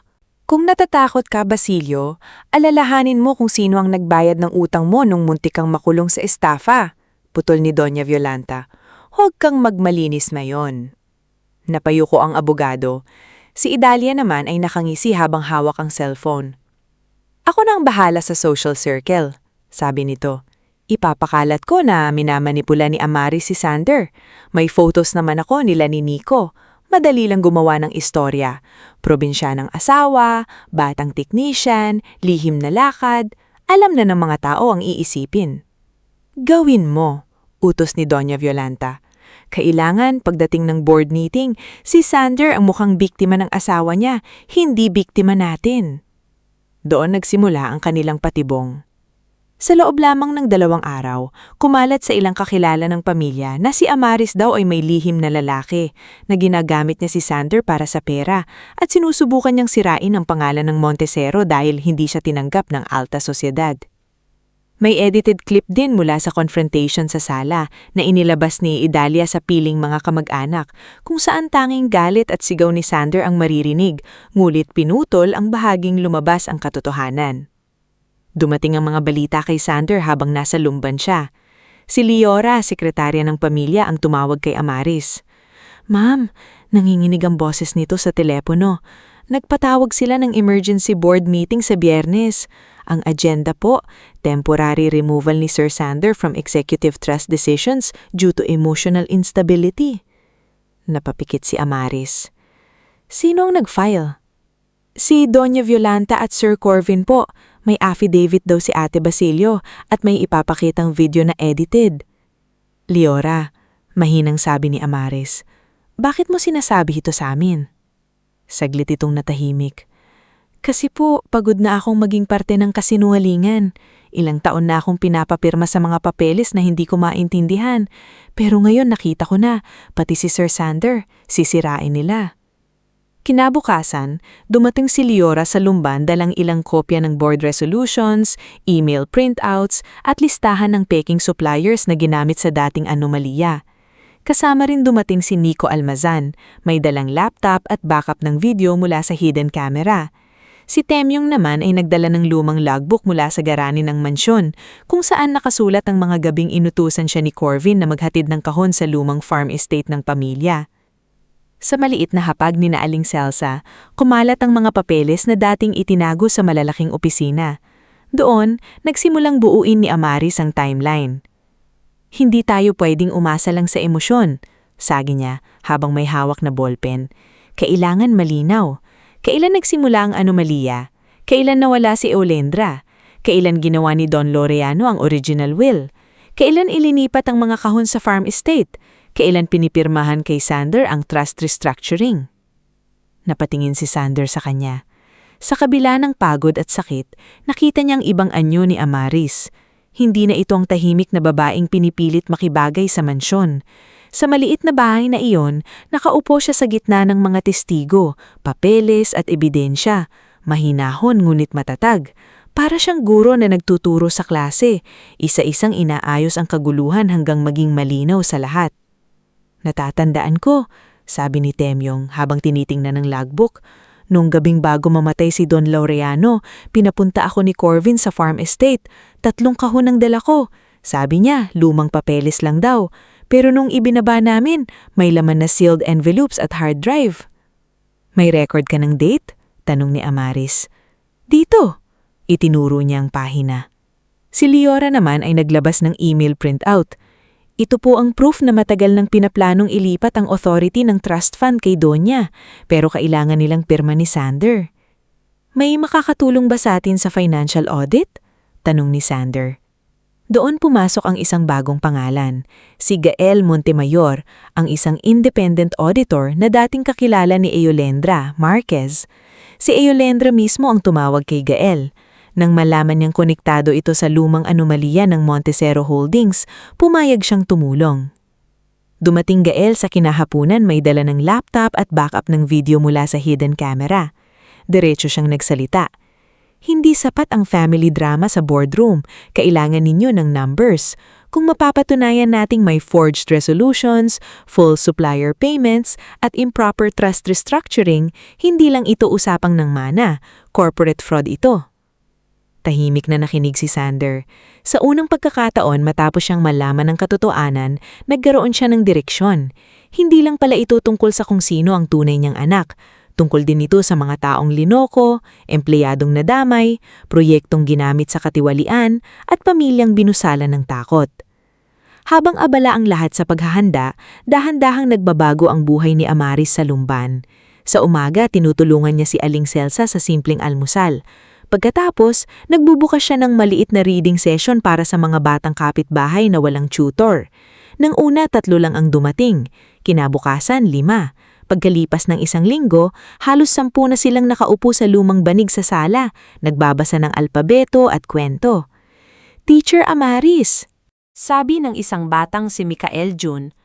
Kung natatakot ka, Basilio, alalahanin mo kung sino ang nagbayad ng utang mo nung muntik kang makulong sa estafa, putol ni Doña Violanta. "Huwag kang magmalinis mayon." Napayuko ang abogado. Si Idalia naman ay nakangisi habang hawak ang cellphone. "Ako na ang bahala sa social circle," sabi nito. Ipapakalat ko na minamanipula ni Amaris si Sander. May photos naman ako nila ni Nico. Madali lang gumawa ng istorya. Probinsyanang asawa, batang technician, lihim na lakad. Alam na ng mga tao ang iisipin. Gawin mo, utos ni Doña Violanta. Kailangan pagdating ng board meeting, si Sander ang mukhang biktima ng asawa niya, hindi biktima natin. Doon nagsimula ang kanilang patibong. Sa loob lamang ng 2 araw, kumalat sa ilang kakilala ng pamilya na si Amaris daw ay may lihim na lalaki na ginagamit niya si Sander para sa pera at sinusubukan niyang sirain ang pangalan ng Montesero dahil hindi siya tinanggap ng alta sosyedad. May edited clip din mula sa confrontation sa sala na inilabas ni Idalia sa piling mga kamag-anak kung saan tanging galit at sigaw ni Sander ang maririnig, ngulit pinutol ang bahaging lumabas ang katotohanan. Dumating ang mga balita kay Sander habang nasa lumban siya. Si Leora, sekretarya ng pamilya, ang tumawag kay Amaris. "Ma'am, nanginginig ang boses nito sa telepono. Nagpatawag sila ng emergency board meeting sa Biyernes. Ang agenda po, temporary removal ni Sir Sander from executive trust decisions due to emotional instability." Napapikit si Amaris. "Sino ang nag-file?" "Si Doña Violanta at Sir Corvin po. May affidavit daw si Ate Basilio at may ipapakitang video na edited." "Leora," mahinang sabi ni Amaris, "bakit mo sinasabi ito sa amin?" Saglit itong natahimik. "Kasi po, pagod na akong maging parte ng kasinungalingan. Ilang taon na akong pinapapirma sa mga papeles na hindi ko maintindihan. Pero ngayon nakita ko na, pati si Sir Sander, sisirain nila." Kinabukasan, dumating si Leora sa lumban dalang ilang kopya ng board resolutions, email printouts at listahan ng peking suppliers na ginamit sa dating anomalya. Kasama rin dumating si Nico Almazan, may dalang laptop at backup ng video mula sa hidden camera. Si Temyong naman ay nagdala ng lumang logbook mula sa garani ng mansyon, kung saan nakasulat ang mga gabing inutusan siya ni Corvin na maghatid ng kahon sa lumang farm estate ng pamilya. Sa maliit na hapag ni Aling Celsa, kumalat ang mga papeles na dating itinago sa malalaking opisina. Doon, nagsimulang buuin ni Amaris ang timeline. "Hindi tayo pwedeng umasa lang sa emosyon," sabi niya habang may hawak na ballpen. "Kailangan malinaw. Kailan nagsimula ang anomalya? Kailan nawala si Eulendra? Kailan ginawa ni Don Laureano ang original will? Kailan ilinipat ang mga kahon sa farm estate? Kailan pinipirmahan kay Sander ang trust restructuring?" Napatingin si Sander sa kanya. Sa kabila ng pagod at sakit, nakita niyang ibang anyo ni Amaris. Hindi na ito ang tahimik na babaeng pinipilit makibagay sa mansyon. Sa maliit na bahay na iyon, nakaupo siya sa gitna ng mga testigo, papeles at ebidensya. Mahinahon ngunit matatag. Para siyang guro na nagtuturo sa klase, isa-isang inaayos ang kaguluhan hanggang maging malinaw sa lahat. "Natatandaan ko," sabi ni Temyong habang tinitingnan ng logbook, "nung gabing bago mamatay si Don Laureano, pinapunta ako ni Corvin sa farm estate. 3 kahon ang dala ko. Sabi niya, lumang papeles lang daw. Pero nung ibinaba namin, may laman na sealed envelopes at hard drive." "May record ka ng date?" tanong ni Amaris. "Dito." Itinuro niya ang pahina. Si Leora naman ay naglabas ng email printout. "Ito po ang proof na matagal nang pinaplanong ilipat ang authority ng trust fund kay Donya, pero kailangan nilang pirma ni Sander." "May makakatulong ba sa atin sa financial audit?" tanong ni Sander. Doon pumasok ang isang bagong pangalan, si Gael Montemayor, ang isang independent auditor na dating kakilala ni Eulendra Marquez. Si Eulendra mismo ang tumawag kay Gael. Nang malaman niyang konektado ito sa lumang anomalya ng Montesero Holdings, pumayag siyang tumulong. Dumating Gael sa kinahapunan, may dala ng laptop at backup ng video mula sa hidden camera. Diretso siyang nagsalita. "Hindi sapat ang family drama sa boardroom. Kailangan ninyo ng numbers. Kung mapapatunayan nating may forged resolutions, full supplier payments, at improper trust restructuring, hindi lang ito usapang ng mana. Corporate fraud ito." Tahimik na nakinig si Sander. Sa unang pagkakataon matapos siyang malaman ng katotohanan, nagkaroon siya ng direksyon. Hindi lang pala ito tungkol sa kung sino ang tunay niyang anak. Tungkol din ito sa mga taong linoko, empleyadong nadamay, proyektong ginamit sa katiwalian, at pamilyang binusalan ng takot. Habang abala ang lahat sa paghahanda, dahan-dahang nagbabago ang buhay ni Amaris sa Lumban. Sa umaga, tinutulungan niya si Aling Celsa sa simpleng almusal. Pagkatapos, nagbubukas siya ng maliit na reading session para sa mga batang kapitbahay na walang tutor. Nang una, 3 lang ang dumating. Kinabukasan, 5. Pagkalipas ng 1 linggo, halos 10 na silang nakaupo sa lumang banig sa sala, nagbabasa ng alpabeto at kwento. "Teacher Amaris," Sabi ng isang batang si Mikael Jun,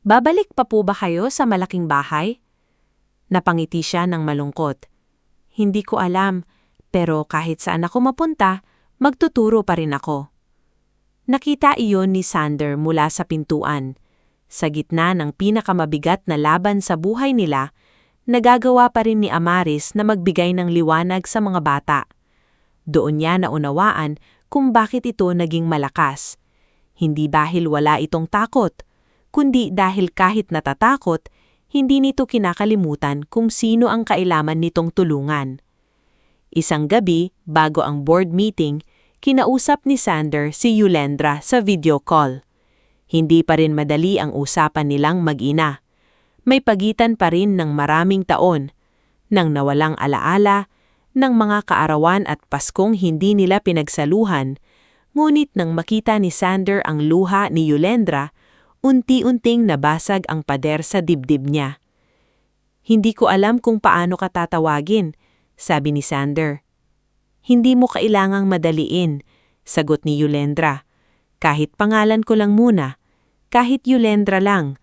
"Babalik pa po ba kayo sa malaking bahay?" Napangiti siya ng malungkot. "Hindi ko alam, pero kahit saan ako mapunta, magtuturo pa rin ako." Nakita iyon ni Sander mula sa pintuan. Sa gitna ng pinakamabigat na laban sa buhay nila, nagagawa pa rin ni Amaris na magbigay ng liwanag sa mga bata. Doon niya naunawaan kung bakit ito naging malakas. Hindi dahil wala itong takot, kundi dahil kahit natatakot, hindi nito kinakalimutan kung sino ang kailangan nitong tulungan. Isang gabi, bago ang board meeting, kinausap ni Sander si Yulendra sa video call. Hindi pa rin madali ang usapan nilang mag-ina. May pagitan pa rin ng maraming taon, ng nawalang alaala, ng mga kaarawan at Paskong hindi nila pinagsaluhan, ngunit nang makita ni Sander ang luha ni Yulendra, unti-unting nabasag ang pader sa dibdib niya. "Hindi ko alam kung paano ka tatawagin," sabi ni Sander. "Hindi mo kailangang madaliin," sagot ni Yulendra. "Kahit pangalan ko lang muna, kahit Yulendra lang.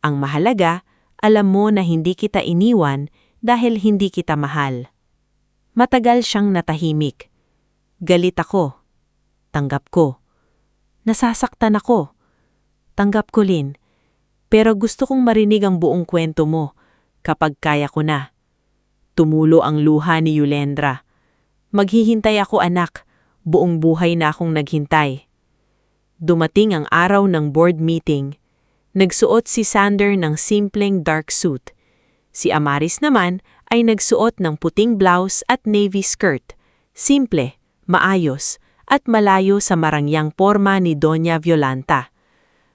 Ang mahalaga, alam mo na hindi kita iniwan dahil hindi kita mahal." Matagal siyang natahimik. "Galit ako. Tanggap ko. Nasasaktan ako. Tanggap ko rin. Pero gusto kong marinig ang buong kwento mo kapag kaya ko na." Tumulo ang luha ni Yulendra. "Maghihintay ako, anak. Buong buhay na akong naghintay." Dumating ang araw ng board meeting. Nagsuot si Sander ng simpleng dark suit. Si Amaris naman ay nagsuot ng puting blouse at navy skirt. Simple, maayos, at malayo sa marangyang porma ni Doña Violanta.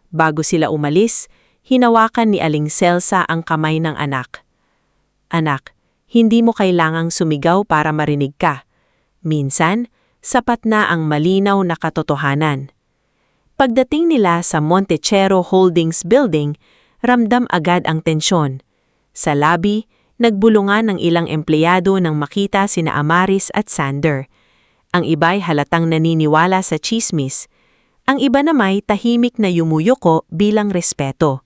Bago sila umalis, hinawakan ni Aling Celsa ang kamay ng anak. "Anak, hindi mo kailangang sumigaw para marinig ka. Minsan, sapat na ang malinaw na katotohanan." Pagdating nila sa Montechero Holdings Building, ramdam agad ang tensyon. Sa lobby, nagbulungan ng ilang empleyado nang makita sina Amaris at Sander. Ang iba'y halatang naniniwala sa chismis. Ang iba namay tahimik na yumuyuko bilang respeto.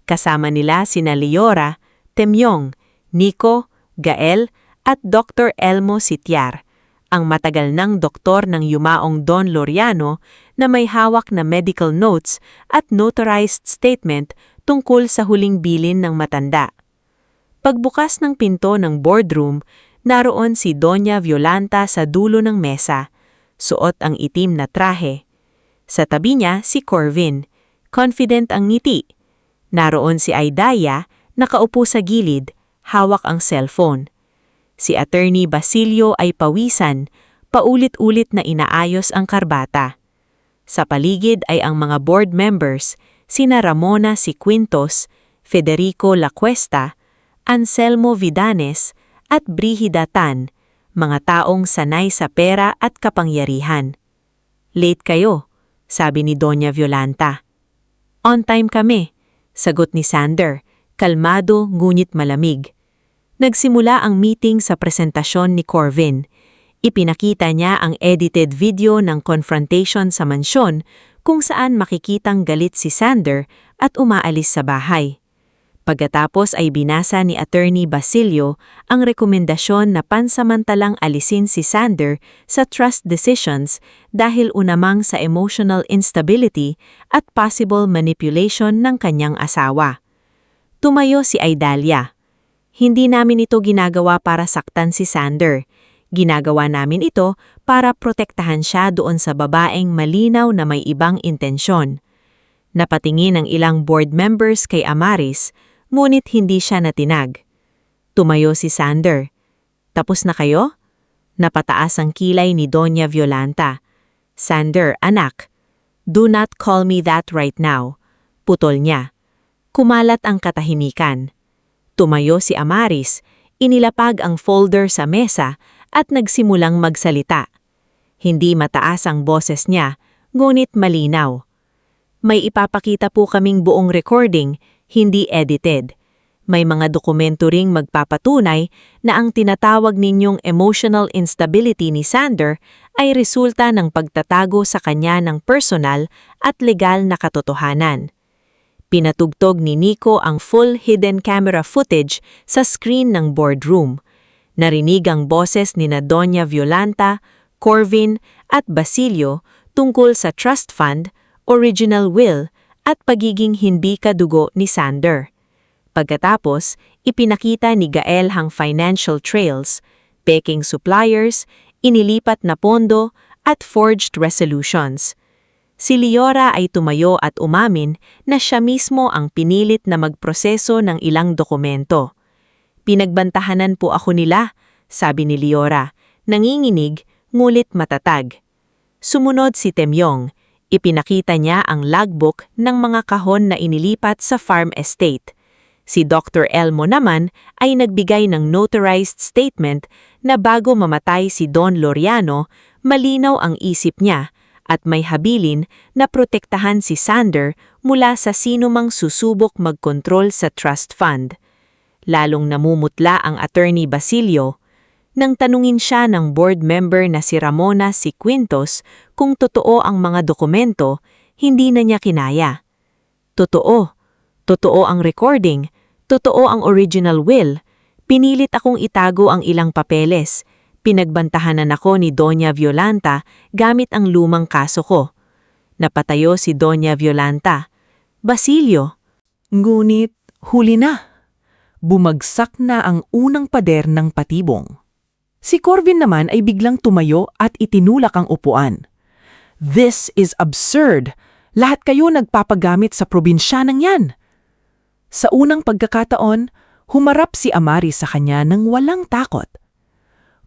Kasama nila sina Leora, Temyong, Nico, Gael at Dr. Elmo Sitiar, ang matagal ng doktor ng yumaong Don Loriano na may hawak na medical notes at notarized statement tungkol sa huling bilin ng matanda. Pagbukas ng pinto ng boardroom, naroon si Doña Violanta sa dulo ng mesa, suot ang itim na trahe. Sa tabi niya si Corvin, confident ang ngiti. Naroon si Aidaya, nakaupo sa gilid, hawak ang cellphone. Si Attorney Basilio ay pawisan, paulit-ulit na inaayos ang karbata. Sa paligid ay ang mga board members, sina Ramona C. Quintos, Federico Lacuesta, Anselmo Vidanes, at Brigida Tan, mga taong sanay sa pera at kapangyarihan. "Late kayo," sabi ni Doña Violanta. "On time kami," sagot ni Sander, kalmado ngunit malamig. Nagsimula ang meeting sa presentasyon ni Corvin. Ipinakita niya ang edited video ng confrontation sa mansyon kung saan makikitang galit si Sander at umaalis sa bahay. Pagkatapos ay binasa ni Attorney Basilio ang rekomendasyon na pansamantalang alisin si Sander sa trust decisions dahil unamang sa emotional instability at possible manipulation ng kanyang asawa. Tumayo si Aidalia. "Hindi namin ito ginagawa para saktan si Sander. Ginagawa namin ito para protektahan siya doon sa babaeng malinaw na may ibang intensyon." Napatingin ang ilang board members kay Amaris, ngunit hindi siya natinag. Tumayo si Sander. Tapos na kayo? Napataas ang kilay ni Doña Violanta. Sander, anak. Do not call me that right now. Putol niya. Kumalat ang katahimikan. Tumayo si Amaris, inilapag ang folder sa mesa at nagsimulang magsalita. Hindi mataas ang boses niya, ngunit malinaw. May ipapakita po kaming buong recording, hindi edited. May mga dokumento ring magpapatunay na ang tinatawag ninyong emotional instability ni Sander ay resulta ng pagtatago sa kanya ng personal at legal na katotohanan. Pinatugtog ni Nico ang full hidden camera footage sa screen ng boardroom. Narinig ang boses ni Doña Violanta, Corvin at Basilio tungkol sa trust fund, original will at pagiging hindi kadugo ni Sander. Pagkatapos, ipinakita ni Gael ang financial trails, peking suppliers, inilipat na pondo at forged resolutions. Si Liora ay tumayo at umamin na siya mismo ang pinilit na magproseso ng ilang dokumento. Pinagbantahanan po ako nila, sabi ni Liora, nanginginig ngulit matatag. Sumunod si Temyong. Ipinakita niya ang logbook ng mga kahon na inilipat sa farm estate. Si Dr. Elmo naman ay nagbigay ng notarized statement na bago mamatay si Don Loriano, malinaw ang isip niya at may habilin na protektahan si Sander mula sa sinumang susubok magkontrol sa trust fund. Lalong namumutla ang attorney Basilio nang tanungin siya ng board member na si Ramona C. Quintos kung totoo ang mga dokumento, hindi na niya kinaya. Totoo. Totoo ang recording. Totoo ang original will. Pinilit akong itago ang ilang papeles. Pinagbantahanan ako ni Doña Violanta gamit ang lumang kaso ko. Napatayo si Doña Violanta. Basilio. Ngunit huli na. Bumagsak na ang unang pader ng patibong. Si Corvin naman ay biglang tumayo at itinulak ang upuan. This is absurd. Lahat kayo nagpapagamit sa probinsyanang yan. Sa unang pagkakataon, humarap si Amaris sa kanya ng walang takot.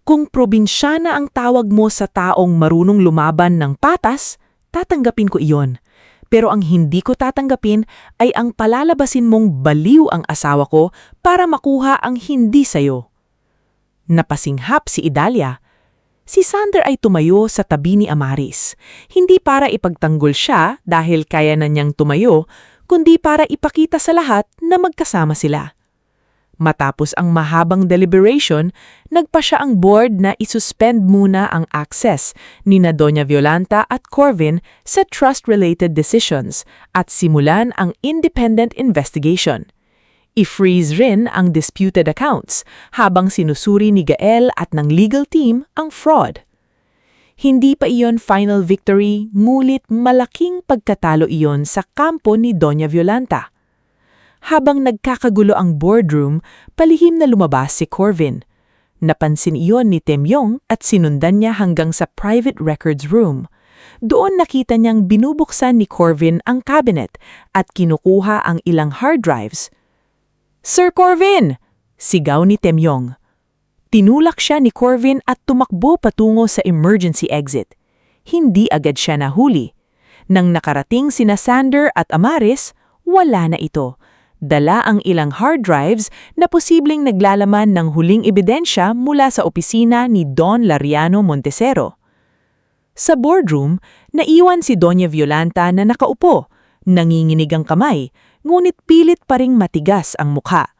Kung probinsyana ang tawag mo sa taong marunong lumaban ng patas, tatanggapin ko iyon. Pero ang hindi ko tatanggapin ay ang palalabasin mong baliw ang asawa ko para makuha ang hindi sayo. Napasinghap si Idalia. Si Sander ay tumayo sa tabi ni Amaris. Hindi para ipagtanggol siya dahil kaya na niyang tumayo, kundi para ipakita sa lahat na magkasama sila. Matapos ang mahabang deliberation, nagpa siya ang board na isuspend muna ang access ni Doña Violanta at Corvin sa trust-related decisions at simulan ang independent investigation. I-freeze rin ang disputed accounts habang sinusuri ni Gael at ng legal team ang fraud. Hindi pa iyon final victory, ngulit malaking pagkatalo iyon sa kampo ni Doña Violanta. Habang nagkakagulo ang boardroom, palihim na lumabas si Corvin. Napansin iyon ni Temyong at sinundan niya hanggang sa private records room. Doon nakita niyang binubuksan ni Corvin ang cabinet at kinukuha ang ilang hard drives. "Sir Corvin!" sigaw ni Temyong. Tinulak siya ni Corvin at tumakbo patungo sa emergency exit. Hindi agad siya nahuli. Nang nakarating sina Sander at Amaris, wala na ito. Dala ang ilang hard drives na posibleng naglalaman ng huling ebidensya mula sa opisina ni Don Lariano Montesero. Sa boardroom, naiwan si Doña Violanta na nakaupo, nanginginig ang kamay, ngunit pilit pa ring matigas ang mukha.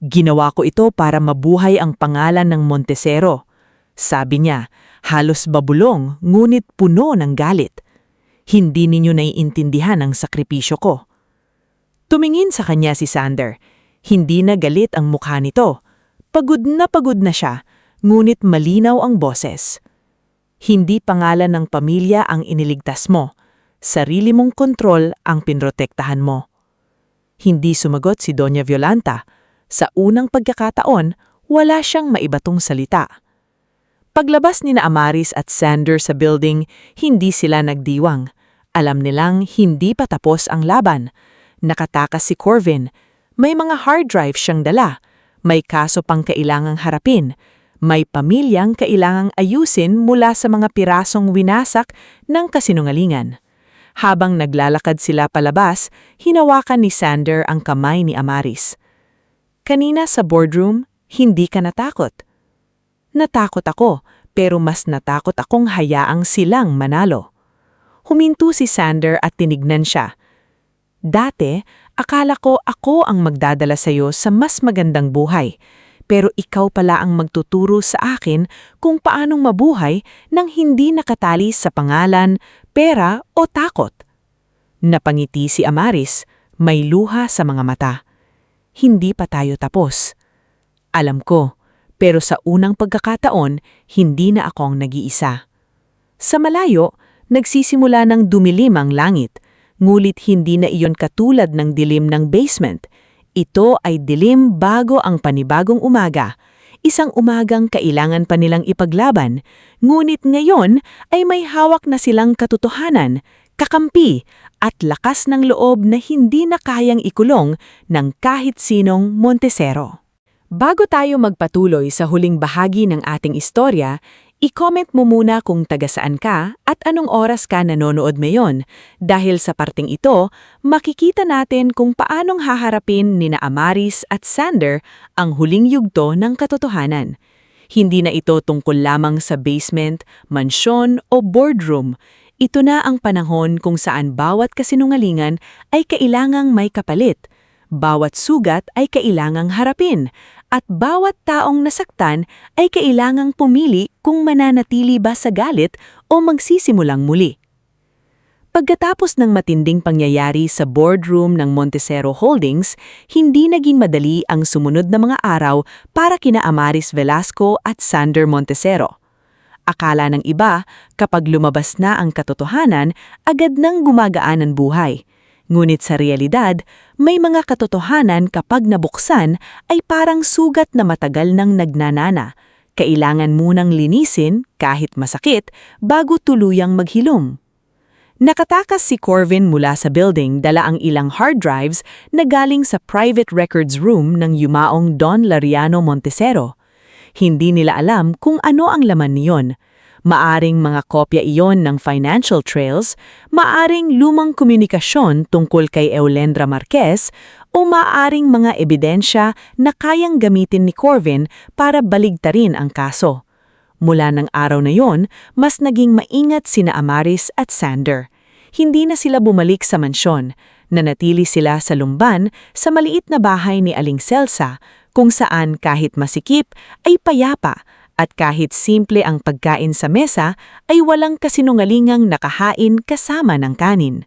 "Ginawa ko ito para mabuhay ang pangalan ng Montesero," sabi niya, halos babulong ngunit puno ng galit. "Hindi ninyo naiintindihan ang sakripisyo ko." Tumingin sa kanya si Sander. Hindi na galit ang mukha nito. Pagod na siya, ngunit malinaw ang boses. "Hindi pangalan ng pamilya ang iniligtas mo. Sarili mong kontrol ang pinrotektahan mo." Hindi sumagot si Doña Violanta. Sa unang pagkakataon, wala siyang maibatong salita. Paglabas ni Amaris at Sander sa building, hindi sila nagdiwang. Alam nilang hindi pa tapos ang laban. Nakatakas si Corvin. May mga hard drive siyang dala. May kaso pang kailangang harapin. May pamilyang kailangang ayusin mula sa mga pirasong winasak ng kasinungalingan. Habang naglalakad sila palabas, hinawakan ni Sander ang kamay ni Amaris. Kanina sa boardroom, hindi ka natakot. Natakot ako, pero mas natakot akong hayaang silang manalo. Huminto si Sander at tinignan siya. Dati, akala ko ako ang magdadala sa'yo sa mas magandang buhay, pero ikaw pala ang magtuturo sa akin kung paanong mabuhay nang hindi nakatali sa pangalan, pera o takot. Napangiti si Amaris, may luha sa mga mata. Hindi pa tayo tapos. Alam ko, pero sa unang pagkakataon, hindi na ako ang nag-iisa. Sa malayo, nagsisimula ng dumilim ang langit, ngulit hindi na iyon katulad ng dilim ng basement. Ito ay dilim bago ang panibagong umaga. Isang umagang kailangan pa nilang ipaglaban, ngunit ngayon ay may hawak na silang katotohanan, kakampi at lakas ng loob na hindi na kayang ikulong ng kahit sinong Montesero. Bago tayo magpatuloy sa huling bahagi ng ating istorya, i-comment mo muna kung taga-saan ka at anong oras ka nanonood ngayon dahil sa parting ito, makikita natin kung paanong haharapin nina Amaris at Sander ang huling yugto ng katotohanan. Hindi na ito tungkol lamang sa basement, mansyon o boardroom. Ito na ang panahon kung saan bawat kasinungalingan ay kailangang may kapalit, bawat sugat ay kailangang harapin, at bawat taong nasaktan ay kailangang pumili kung mananatili ba sa galit o magsisimulang muli. Pagkatapos ng matinding pangyayari sa boardroom ng Montesero Holdings, hindi naging madali ang sumunod na mga araw para kina Amaris Velasco at Sander Montesero. Akala ng iba, kapag lumabas na ang katotohanan, agad nang gumagaan ang buhay. Ngunit sa realidad, may mga katotohanan kapag nabuksan ay parang sugat na matagal nang nagnanana. Kailangan munang linisin, kahit masakit, bago tuluyang maghilom. Nakatakas si Corvin mula sa building dala ang ilang hard drives na galing sa private records room ng yumaong Don Lariano Montesero. Hindi nila alam kung ano ang laman niyon. Maaring mga kopya iyon ng financial trails, maaring lumang komunikasyon tungkol kay Eulendra Marquez, o maaring mga ebidensya na kayang gamitin ni Corvin para baligtarin ang kaso. Mula ng araw na yon, mas naging maingat sina Amaris at Sander. Hindi na sila bumalik sa mansyon, nanatili sila sa Lumban sa maliit na bahay ni Aling Celsa, kung saan kahit masikip ay payapa, at kahit simple ang pagkain sa mesa ay walang kasinungalingang nakahain kasama ng kanin.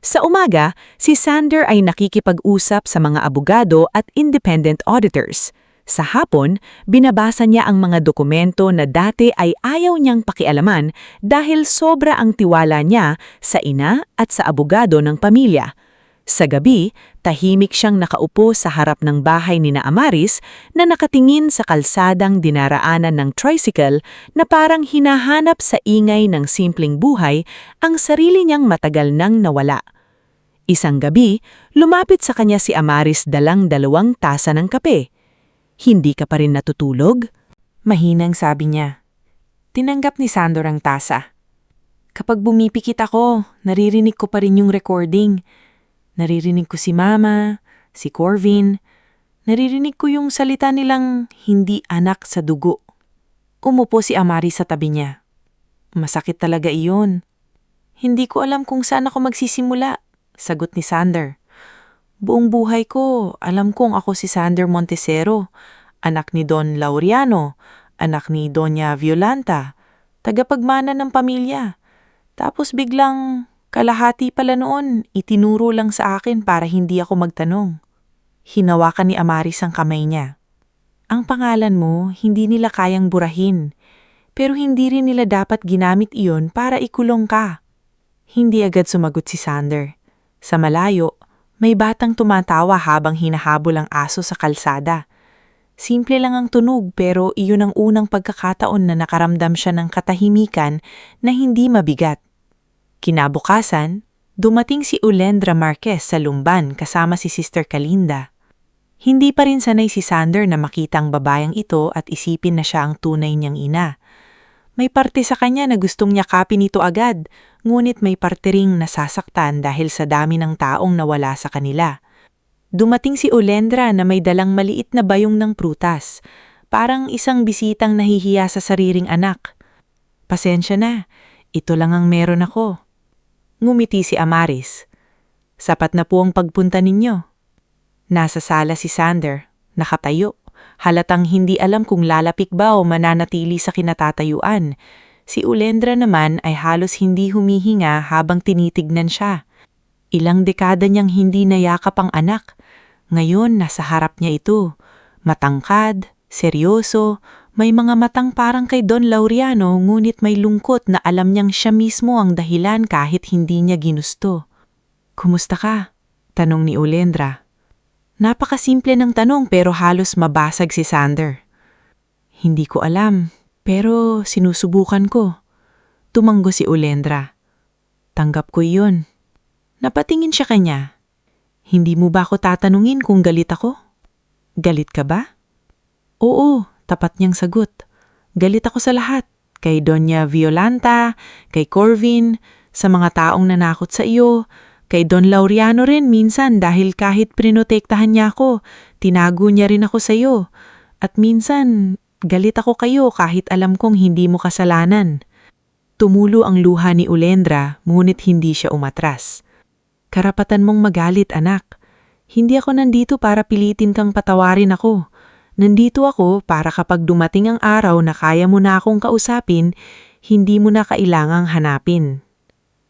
Sa umaga, si Sander ay nakikipag-usap sa mga abogado at independent auditors. Sa hapon, binabasa niya ang mga dokumento na dati ay ayaw niyang pakialaman dahil sobra ang tiwala niya sa ina at sa abogado ng pamilya. Sa gabi, tahimik siyang nakaupo sa harap ng bahay ni na Amaris na nakatingin sa kalsadang dinaraanan ng tricycle na parang hinahanap sa ingay ng simpleng buhay ang sarili niyang matagal nang nawala. Isang gabi, lumapit sa kanya si Amaris dalang 2 tasa ng kape. Hindi ka pa rin natutulog? Mahinang sabi niya. Tinanggap ni Sander ang tasa. Kapag bumipikit ako, naririnig ko pa rin yung recording. Naririnig ko si Mama, si Corvin. Naririnig ko yung salita nilang hindi anak sa dugo. Umupo si Amaris sa tabi niya. Masakit talaga iyon. Hindi ko alam kung saan ako magsisimula, sagot ni Sander. Buong buhay ko, alam kong ako si Sander Montesero, anak ni Don Laureano, anak ni Doña Violanta, tagapagmana ng pamilya. Tapos biglang kalahati pala noon, itinuro lang sa akin para hindi ako magtanong. Hinawakan ni Amaris ang kamay niya. Ang pangalan mo, hindi nila kayang burahin, pero hindi rin nila dapat ginamit iyon para ikulong ka. Hindi agad sumagot si Sander. Sa malayo, may batang tumatawa habang hinahabol ang aso sa kalsada. Simple lang ang tunog pero iyon ang unang pagkakataon na nakaramdam siya ng katahimikan na hindi mabigat. Kinabukasan, dumating si Eulendra Marquez sa Lumban kasama si Sister Kalinda. Hindi pa rin sanay si Sander na makita ang babayang ito at isipin na siya ang tunay niyang ina. May parte sa kanya na gustong yakapin ito agad, ngunit may parte ring nasasaktan dahil sa dami ng taong nawala sa kanila. Dumating si Olendra na may dalang maliit na bayong ng prutas, parang isang bisitang nahihiya sa sariling anak. Pasensya na, ito lang ang meron ako. Ngumiti si Amaris. Sapat na po ang pagpunta ninyo. Nasa sala si Sander, nakatayo. Halatang hindi alam kung lalapik ba o mananatili sa kinatatayuan. Si Olendra naman ay halos hindi humihinga habang tinitignan siya. Ilang dekada niyang hindi nayakap ang anak. Ngayon nasa harap niya ito. Matangkad, seryoso, may mga matang parang kay Don Laureano ngunit may lungkot na alam niyang siya mismo ang dahilan kahit hindi niya ginusto. "Kumusta ka?" tanong ni Olendra. Napakasimple ng tanong pero halos mabasag si Sander. "Hindi ko alam, pero sinusubukan ko." Tumanggo si Olendra. "Tanggap ko iyon." Napatingin siya kanya. "Hindi mo ba ako tatanungin kung galit ako?" "Galit ka ba?" "Oo," tapat niyang sagot. "Galit ako sa lahat. Kay Doña Violanta, kay Corvin, sa mga taong nanakot sa iyo, kay Don Laureano rin minsan dahil kahit prinotektahan niya ako, tinago niya rin ako sa iyo. At minsan, galit ako kayo kahit alam kong hindi mo kasalanan." Tumulo ang luha ni Olendra, ngunit hindi siya umatras. "Karapatan mong magalit, anak. Hindi ako nandito para pilitin kang patawarin ako. Nandito ako para kapag dumating ang araw na kaya mo na akong kausapin, hindi mo na kailangang hanapin."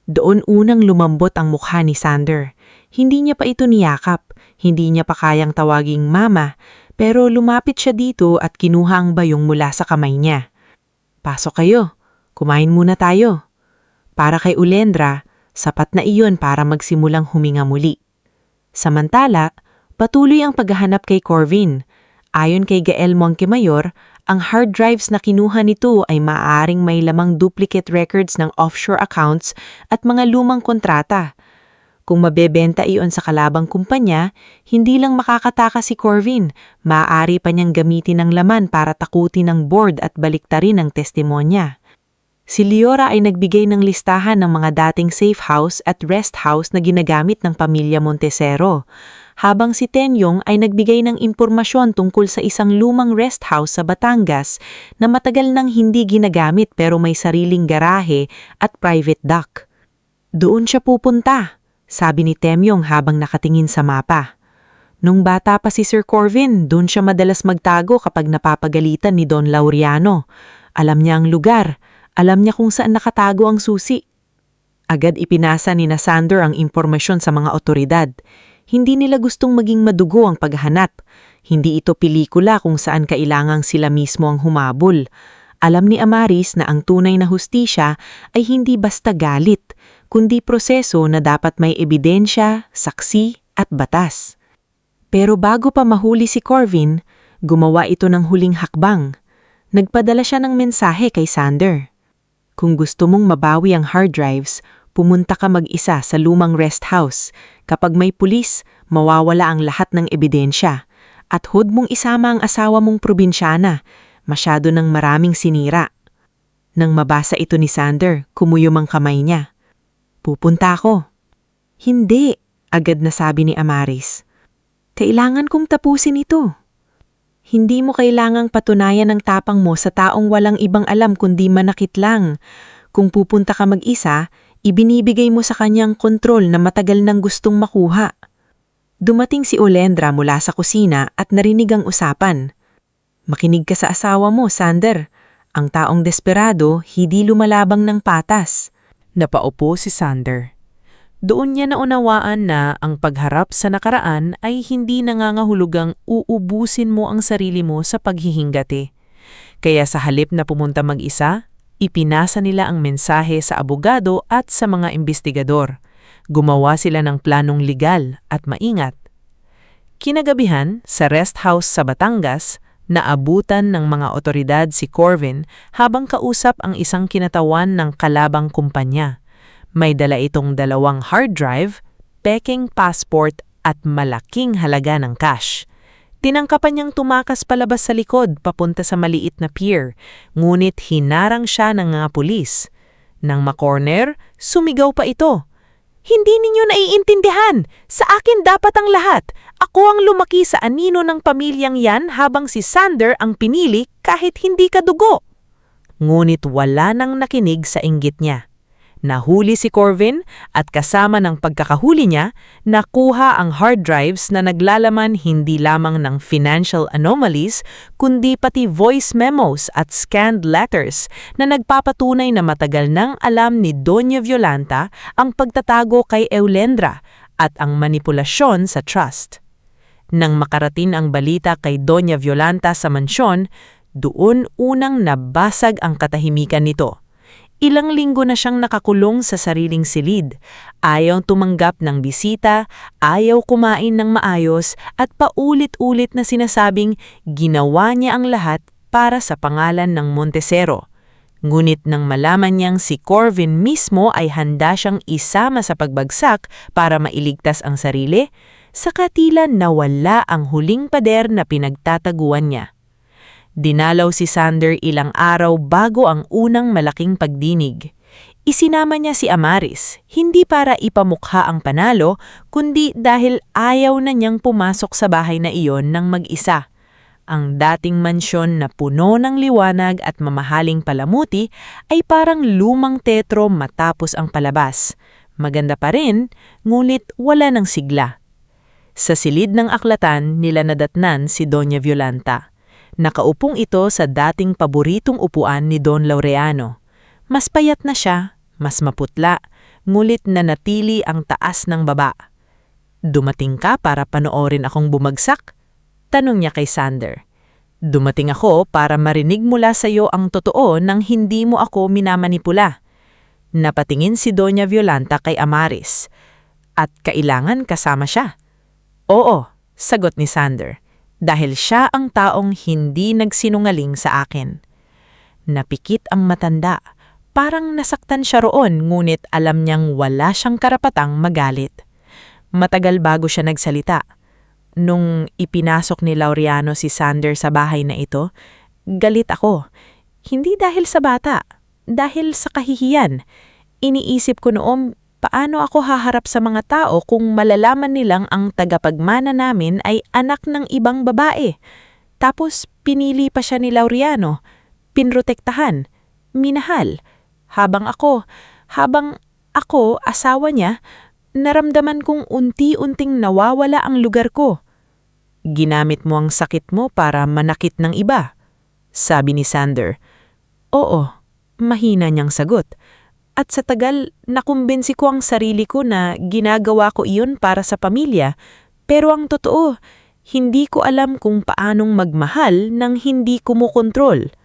Doon unang lumambot ang mukha ni Sander. Hindi niya pa ito niyakap, hindi niya pa kayang tawaging mama, pero lumapit siya dito at kinuha ang bayong mula sa kamay niya. "Pasok kayo, kumain muna tayo." Para kay Olendra, sapat na iyon para magsimulang huminga muli. Samantala, patuloy ang paghahanap kay Corvin. Ayon kay Gael Montemayor, ang hard drives na kinuha nito ay maaaring may lamang duplicate records ng offshore accounts at mga lumang kontrata. Kung mabebenta iyon sa kalabang kumpanya, hindi lang makakataka si Corvin, maaari pa niyang gamitin ang laman para takutin ang board at baliktarin ang testimonya. Si Leora ay nagbigay ng listahan ng mga dating safe house at rest house na ginagamit ng pamilya Montesero, habang si Tenyong ay nagbigay ng impormasyon tungkol sa isang lumang rest house sa Batangas na matagal nang hindi ginagamit pero may sariling garahe at private dock. "Doon siya pupunta," sabi ni Temyong habang nakatingin sa mapa. Nung bata pa si Sir Corvin, doon siya madalas magtago kapag napapagalitan ni Don Laureano. Alam niya ang lugar, alam niya kung saan nakatago ang susi. Agad ipinasa ni Sander ang impormasyon sa mga otoridad. Hindi nila gustong maging madugo ang paghahanap. Hindi ito pelikula kung saan kailangang sila mismo ang humabol. Alam ni Amaris na ang tunay na hustisya ay hindi basta galit, kundi proseso na dapat may ebidensya, saksi at batas. Pero bago pa mahuli si Corvin, gumawa ito ng huling hakbang. Nagpadala siya ng mensahe kay Sander. "Kung gusto mong mabawi ang hard drives, pumunta ka mag-isa sa lumang rest house. Kapag may pulis, mawawala ang lahat ng ebidensya. At huwag mong isama ang asawa mong probinsyana. Masyado ng maraming sinira." Nang mabasa ito ni Sander, kumuyom ang kamay niya. "Pupunta ako." "Hindi," agad na sabi ni Amaris. "Kailangan kong tapusin ito." "Hindi mo kailangang patunayan ang tapang mo sa taong walang ibang alam kundi manakit lang. Kung pupunta ka mag-isa, ibinibigay mo sa kanyang kontrol na matagal nang gustong makuha." Dumating si Olendra mula sa kusina at narinig ang usapan. "Makinig ka sa asawa mo, Sander. Ang taong desperado, hindi lumalabang ng patas." Napaupo si Sander. Doon niya naunawaan na ang pagharap sa nakaraan ay hindi nangangahulugang uubusin mo ang sarili mo sa paghihingate. Kaya sa halip na pumunta mag-isa, ipinasa nila ang mensahe sa abogado at sa mga investigador. Gumawa sila ng planong legal at maingat. Kinagabihan, sa rest house sa Batangas, naabutan ng mga otoridad si Corvin habang kausap ang isang kinatawan ng kalabang kumpanya. May dala itong 2 hard drive, peking passport at malaking halaga ng cash. Tinangkapan niyang tumakas palabas sa likod papunta sa maliit na pier, ngunit hinarang siya ng mga pulis. Nang makorner, sumigaw pa ito. "Hindi ninyo naiintindihan! Sa akin dapat ang lahat! Ako ang lumaki sa anino ng pamilyang yan habang si Sander ang pinili kahit hindi ka dugo!" Ngunit wala nang nakinig sa inggit niya. Nahuli si Corvin at kasama ng pagkakahuli niya, nakuha ang hard drives na naglalaman hindi lamang ng financial anomalies kundi pati voice memos at scanned letters na nagpapatunay na matagal nang alam ni Doña Violanta ang pagtatago kay Eulendra at ang manipulasyon sa trust. Nang makarating ang balita kay Doña Violanta sa mansyon, doon unang nabasag ang katahimikan nito. Ilang linggo na siyang nakakulong sa sariling silid, ayaw tumanggap ng bisita, ayaw kumain ng maayos at paulit-ulit na sinasabing ginawa niya ang lahat para sa pangalan ng Montesero. Ngunit nang malaman niyang si Corvin mismo ay handa siyang isama sa pagbagsak para mailigtas ang sarili, saka tila nawala ang huling pader na pinagtataguan niya. Dinalaw si Sander ilang araw bago ang unang malaking pagdinig. Isinama niya si Amaris, hindi para ipamukha ang panalo, kundi dahil ayaw na niyang pumasok sa bahay na iyon ng mag-isa. Ang dating mansyon na puno ng liwanag at mamahaling palamuti ay parang lumang tetro matapos ang palabas. Maganda pa rin, ngunit wala ng sigla. Sa silid ng aklatan nila nadatnan si Doña Violanta. Nakaupong ito sa dating paboritong upuan ni Don Laureano. Mas payat na siya, mas maputla, ngulit nanatili ang taas ng baba. "Dumating ka para panoorin akong bumagsak?" tanong niya kay Sander. "Dumating ako para marinig mula sa iyo ang totoo nang hindi mo ako minamanipula." Napatingin si Doña Violanta kay Amaris. "At kailangan kasama siya?" "Oo," sagot ni Sander. "Dahil siya ang taong hindi nagsinungaling sa akin." Napikit ang matanda. Parang nasaktan siya roon, ngunit alam niyang wala siyang karapatang magalit. Matagal bago siya nagsalita. Nung ipinasok ni Laureano si Sander sa bahay na ito, galit ako. Hindi dahil sa bata, dahil sa kahihiyan. Iniisip ko noong, paano ako haharap sa mga tao kung malalaman nilang ang tagapagmana namin ay anak ng ibang babae? Tapos pinili pa siya ni Laureano, pinrotektahan, minahal. Habang ako, asawa niya, naramdaman kong unti-unting nawawala ang lugar ko. "Ginamit mo ang sakit mo para manakit ng iba," sabi ni Sander. "Oo," mahina niyang sagot. At sa tagal, nakumbinsi ko ang sarili ko na ginagawa ko iyon para sa pamilya. Pero ang totoo, hindi ko alam kung paanong magmahal nang hindi kumukontrol.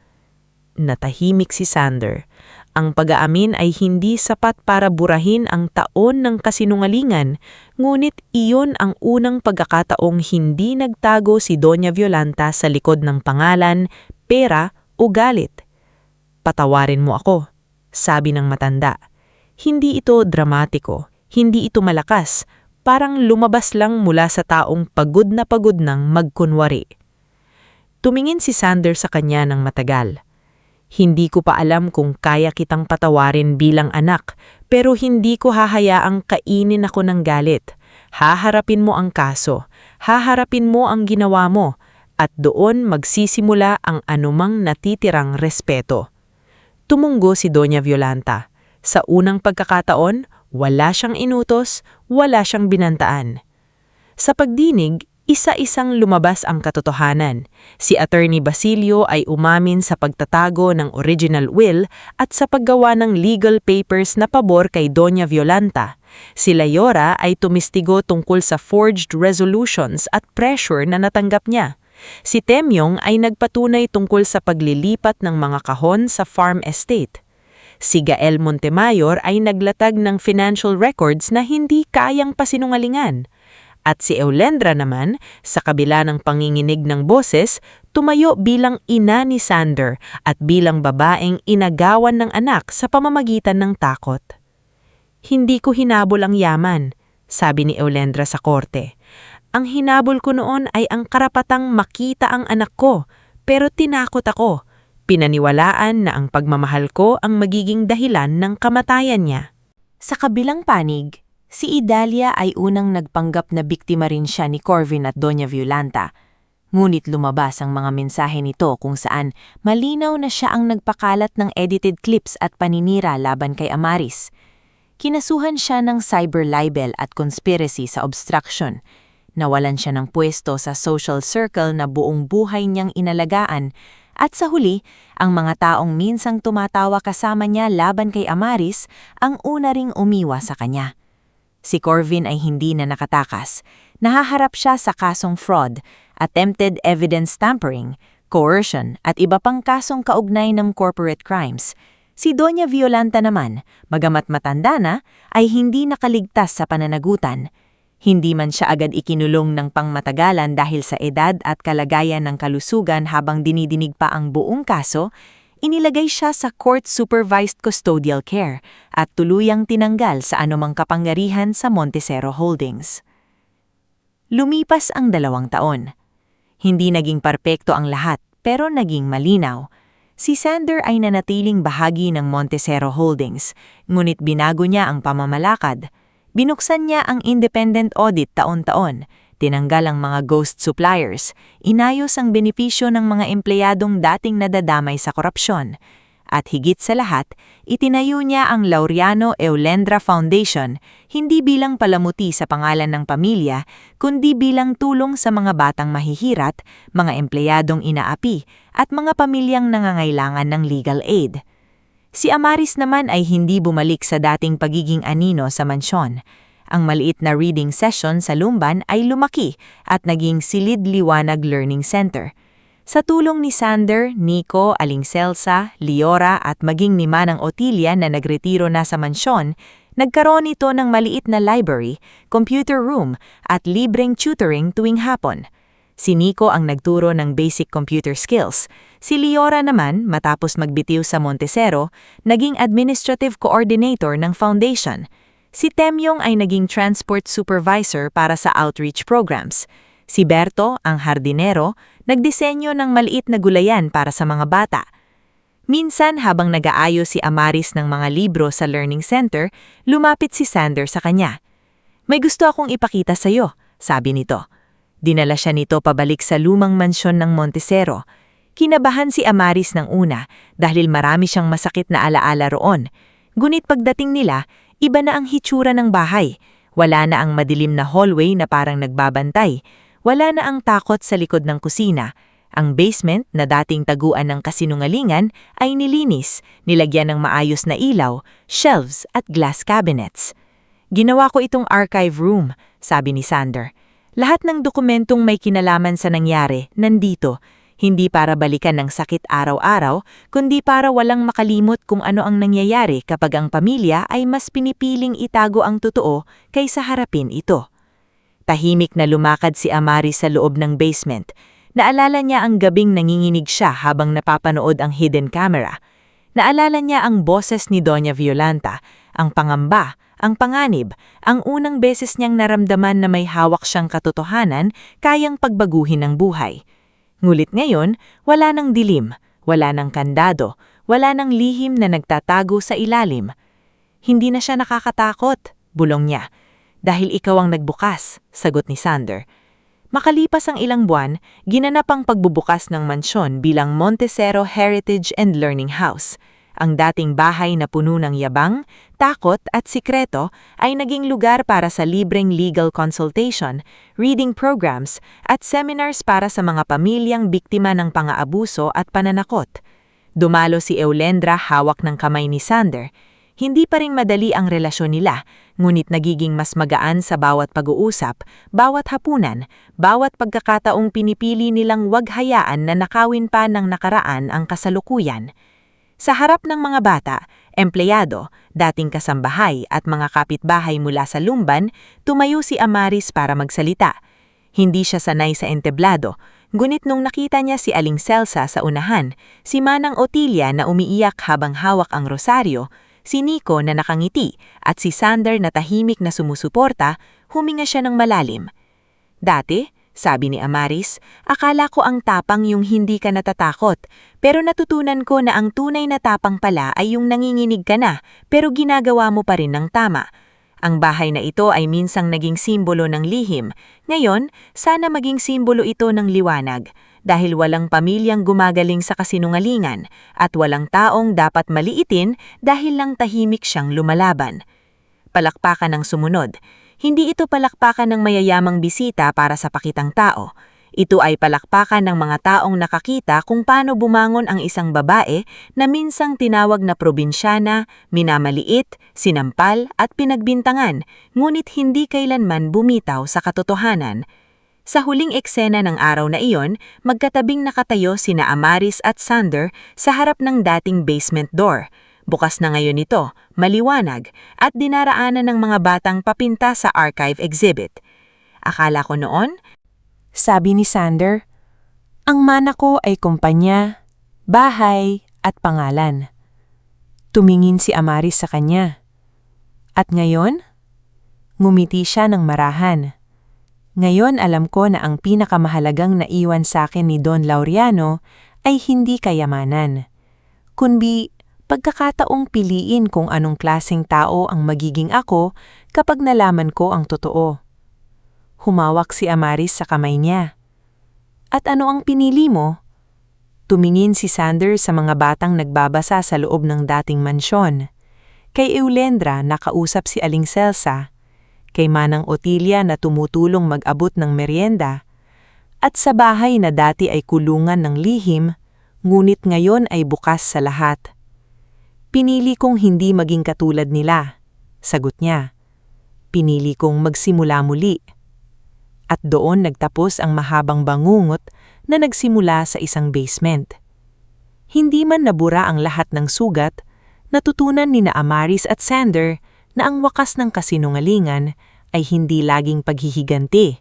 Natahimik si Sander. Ang pag-aamin ay hindi sapat para burahin ang taon ng kasinungalingan, ngunit iyon ang unang pagkakataong hindi nagtago si Doña Violanta sa likod ng pangalan, pera o galit. "Patawarin mo ako," sabi ng matanda. Hindi ito dramatiko, hindi ito malakas, parang lumabas lang mula sa taong pagod ng magkunwari. Tumingin si Sander sa kanya ng matagal. "Hindi ko pa alam kung kaya kitang patawarin bilang anak, pero hindi ko hahayaang kainin ako ng galit. Haharapin mo ang kaso, haharapin mo ang ginawa mo, at doon magsisimula ang anumang natitirang respeto." Tumunggo si Doña Violanta. Sa unang pagkakataon, wala siyang inutos, wala siyang binantaan. Sa pagdinig, isa-isang lumabas ang katotohanan. Si Attorney Basilio ay umamin sa pagtatago ng original will at sa paggawa ng legal papers na pabor kay Doña Violanta. Si Layora ay tumistigo tungkol sa forged resolutions at pressure na natanggap niya. Si Temyong ay nagpatunay tungkol sa paglilipat ng mga kahon sa farm estate. Si Gael Montemayor ay naglatag ng financial records na hindi kayang pasinungalingan. At si Eulendra naman, sa kabila ng panginginig ng boses, tumayo bilang ina ni Sander at bilang babaeng inagawan ng anak sa pamamagitan ng takot. "Hindi ko hinabol ang yaman," sabi ni Eulendra sa korte. Ang hinabol ko noon ay ang karapatang makita ang anak ko, pero tinakot ako. Pinaniwalaan na ang pagmamahal ko ang magiging dahilan ng kamatayan niya. Sa kabilang panig, si Idalia ay unang nagpanggap na biktima rin siya ni Corvin at Doña Violanta. Ngunit lumabas ang mga mensahe nito kung saan malinaw na siya ang nagpakalat ng edited clips at paninira laban kay Amaris. Kinasuhan siya ng cyber libel at conspiracy sa obstruction. Nawalan siya ng pwesto sa social circle na buong buhay niyang inalagaan at sa huli, ang mga taong minsang tumatawa kasama niya laban kay Amaris ang una ring umiwa sa kanya. Si Corvin ay hindi na nakatakas. Nahaharap siya sa kasong fraud, attempted evidence tampering, coercion at iba pang kasong kaugnay ng corporate crimes. Si Doña Violanta naman, bagamat matanda na, ay hindi nakaligtas sa pananagutan. Hindi man siya agad ikinulong ng pangmatagalan dahil sa edad at kalagayan ng kalusugan habang dinidinig pa ang buong kaso, inilagay siya sa court-supervised custodial care at tuluyang tinanggal sa anumang kapangyarihan sa Montecero Holdings. Lumipas ang 2 taon. Hindi naging perpekto ang lahat pero naging malinaw. Si Sander ay nanatiling bahagi ng Montecero Holdings, ngunit binago niya ang pamamalakad. Binuksan niya ang independent audit taon-taon, tinanggal ang mga ghost suppliers, inayos ang benepisyo ng mga empleyadong dating nadadamay sa korupsyon. At higit sa lahat, itinayo niya ang Laureano Eulendra Foundation, hindi bilang palamuti sa pangalan ng pamilya, kundi bilang tulong sa mga batang mahihirat, mga empleyadong inaapi, at mga pamilyang nangangailangan ng legal aid. Si Amaris naman ay hindi bumalik sa dating pagiging anino sa mansyon. Ang maliit na reading session sa Lumban ay lumaki at naging silid-liwanag learning center. Sa tulong ni Sander, Nico, Aling Celsa, Liora at maging ni Manang Otilia na nagretiro na sa mansyon, nagkaroon ito ng maliit na library, computer room at libreng tutoring tuwing hapon. Si Nico ang nagturo ng basic computer skills. Si Liora naman, matapos magbitiw sa Montecero, naging administrative coordinator ng foundation. Si Temyong ay naging transport supervisor para sa outreach programs. Si Berto, ang hardinero, nagdisenyo ng maliit na gulayan para sa mga bata. Minsan habang nag-aayos si Amaris ng mga libro sa learning center, lumapit si Sander sa kanya. "May gusto akong ipakita sa iyo," sabi nito. Dinala siya nito pabalik sa lumang mansyon ng Montecero. Kinabahan si Amaris ng una dahil marami siyang masakit na alaala roon. Ngunit pagdating nila, iba na ang hitsura ng bahay. Wala na ang madilim na hallway na parang nagbabantay. Wala na ang takot sa likod ng kusina. Ang basement na dating taguan ng kasinungalingan ay nilinis, nilagyan ng maayos na ilaw, shelves at glass cabinets. "Ginawa ko itong archive room," sabi ni Sander. "Lahat ng dokumentong may kinalaman sa nangyari nandito, hindi para balikan ng sakit araw-araw, kundi para walang makalimot kung ano ang nangyayari kapag ang pamilya ay mas pinipiling itago ang totoo kaysa harapin ito." Tahimik na lumakad si Amaris sa loob ng basement. Naalala niya ang gabing nanginginig siya habang napapanood ang hidden camera. Naalala niya ang boses ni Doña Violanta, ang pangamba, ang panganib, ang unang beses niyang naramdaman na may hawak siyang katotohanan kayang pagbaguhin ng buhay. Ngulit ngayon, wala nang dilim, wala nang kandado, wala nang lihim na nagtatago sa ilalim. "Hindi na siya nakakatakot," bulong niya. "Dahil ikaw ang nagbukas," sagot ni Sander. Makalipas ang ilang buwan, ginanap ang pagbubukas ng mansyon bilang Montecero Heritage and Learning House. Ang dating bahay na puno ng yabang, takot at sikreto ay naging lugar para sa libreng legal consultation, reading programs at seminars para sa mga pamilyang biktima ng pang-aabuso at pananakot. Dumalo si Eulendra hawak ng kamay ni Sander. Hindi pa rin madali ang relasyon nila, ngunit nagiging mas magaan sa bawat pag-uusap, bawat hapunan, bawat pagkakataong pinipili nilang wag hayaan na nakawin pa ng nakaraan ang kasalukuyan. Sa harap ng mga bata, empleyado, dating kasambahay at mga kapitbahay mula sa Lumban, tumayo si Amaris para magsalita. Hindi siya sanay sa entablado, ngunit nung nakita niya si Aling Celsa sa unahan, si Manang Otilia na umiiyak habang hawak ang rosaryo, si Nico na nakangiti at si Sander na tahimik na sumusuporta, huminga siya ng malalim. Dati, sabi ni Amaris, akala ko ang tapang yung hindi ka natatakot, pero natutunan ko na ang tunay na tapang pala ay yung nanginginig ka na, pero ginagawa mo pa rin ng tama. Ang bahay na ito ay minsang naging simbolo ng lihim. Ngayon, sana maging simbolo ito ng liwanag, dahil walang pamilyang gumagaling sa kasinungalingan at walang taong dapat maliitin dahil lang tahimik siyang lumalaban. Palakpakan ng sumunod. Hindi ito palakpakan ng mayayamang bisita para sa pakitang tao. Ito ay palakpakan ng mga taong nakakita kung paano bumangon ang isang babae na minsang tinawag na probinsyana, minamaliit, sinampal at pinagbintangan, ngunit hindi kailanman bumitaw sa katotohanan. Sa huling eksena ng araw na iyon, magkatabing nakatayo sina Amaris at Sander sa harap ng dating basement door. Bukas na ngayon ito, maliwanag, at dinaraanan ng mga batang papinta sa archive exhibit. Akala ko noon, Sabi ni Sander, ang mana ko ay kumpanya, bahay at pangalan. Tumingin si Amaris sa kanya. At ngayon? Ngumiti siya ng marahan. Ngayon alam ko na ang pinakamahalagang naiwan sa akin ni Don Laureano ay hindi kayamanan, kundi pagkakataong piliin kung anong klaseng tao ang magiging ako kapag nalaman ko ang totoo. Humawak si Amaris sa kamay niya. At ano ang pinili mo? Tumingin si Sander sa mga batang nagbabasa sa loob ng dating mansyon. Kay Eulendra nakausap si Aling Celsa, kay Manang Otilia na tumutulong mag-abot ng merienda, at sa bahay na dati ay kulungan ng lihim, ngunit ngayon ay bukas sa lahat. Pinili kong hindi maging katulad nila, sagot niya. Pinili kong magsimula muli. At doon nagtapos ang mahabang bangungot na nagsimula sa isang basement. Hindi man nabura ang lahat ng sugat, natutunan ni Amaris at Sander na ang wakas ng kasinungalingan ay hindi laging paghihiganti.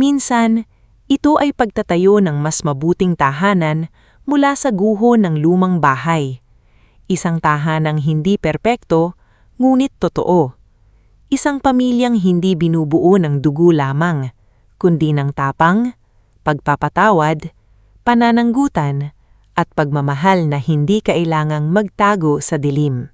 Minsan, ito ay pagtatayo ng mas mabuting tahanan mula sa guho ng lumang bahay. Isang tahanang hindi perpekto, ngunit totoo. Isang pamilyang hindi binubuo ng dugo lamang, kundi ng tapang, pagpapatawad, panananggutan, at pagmamahal na hindi kailangang magtago sa dilim.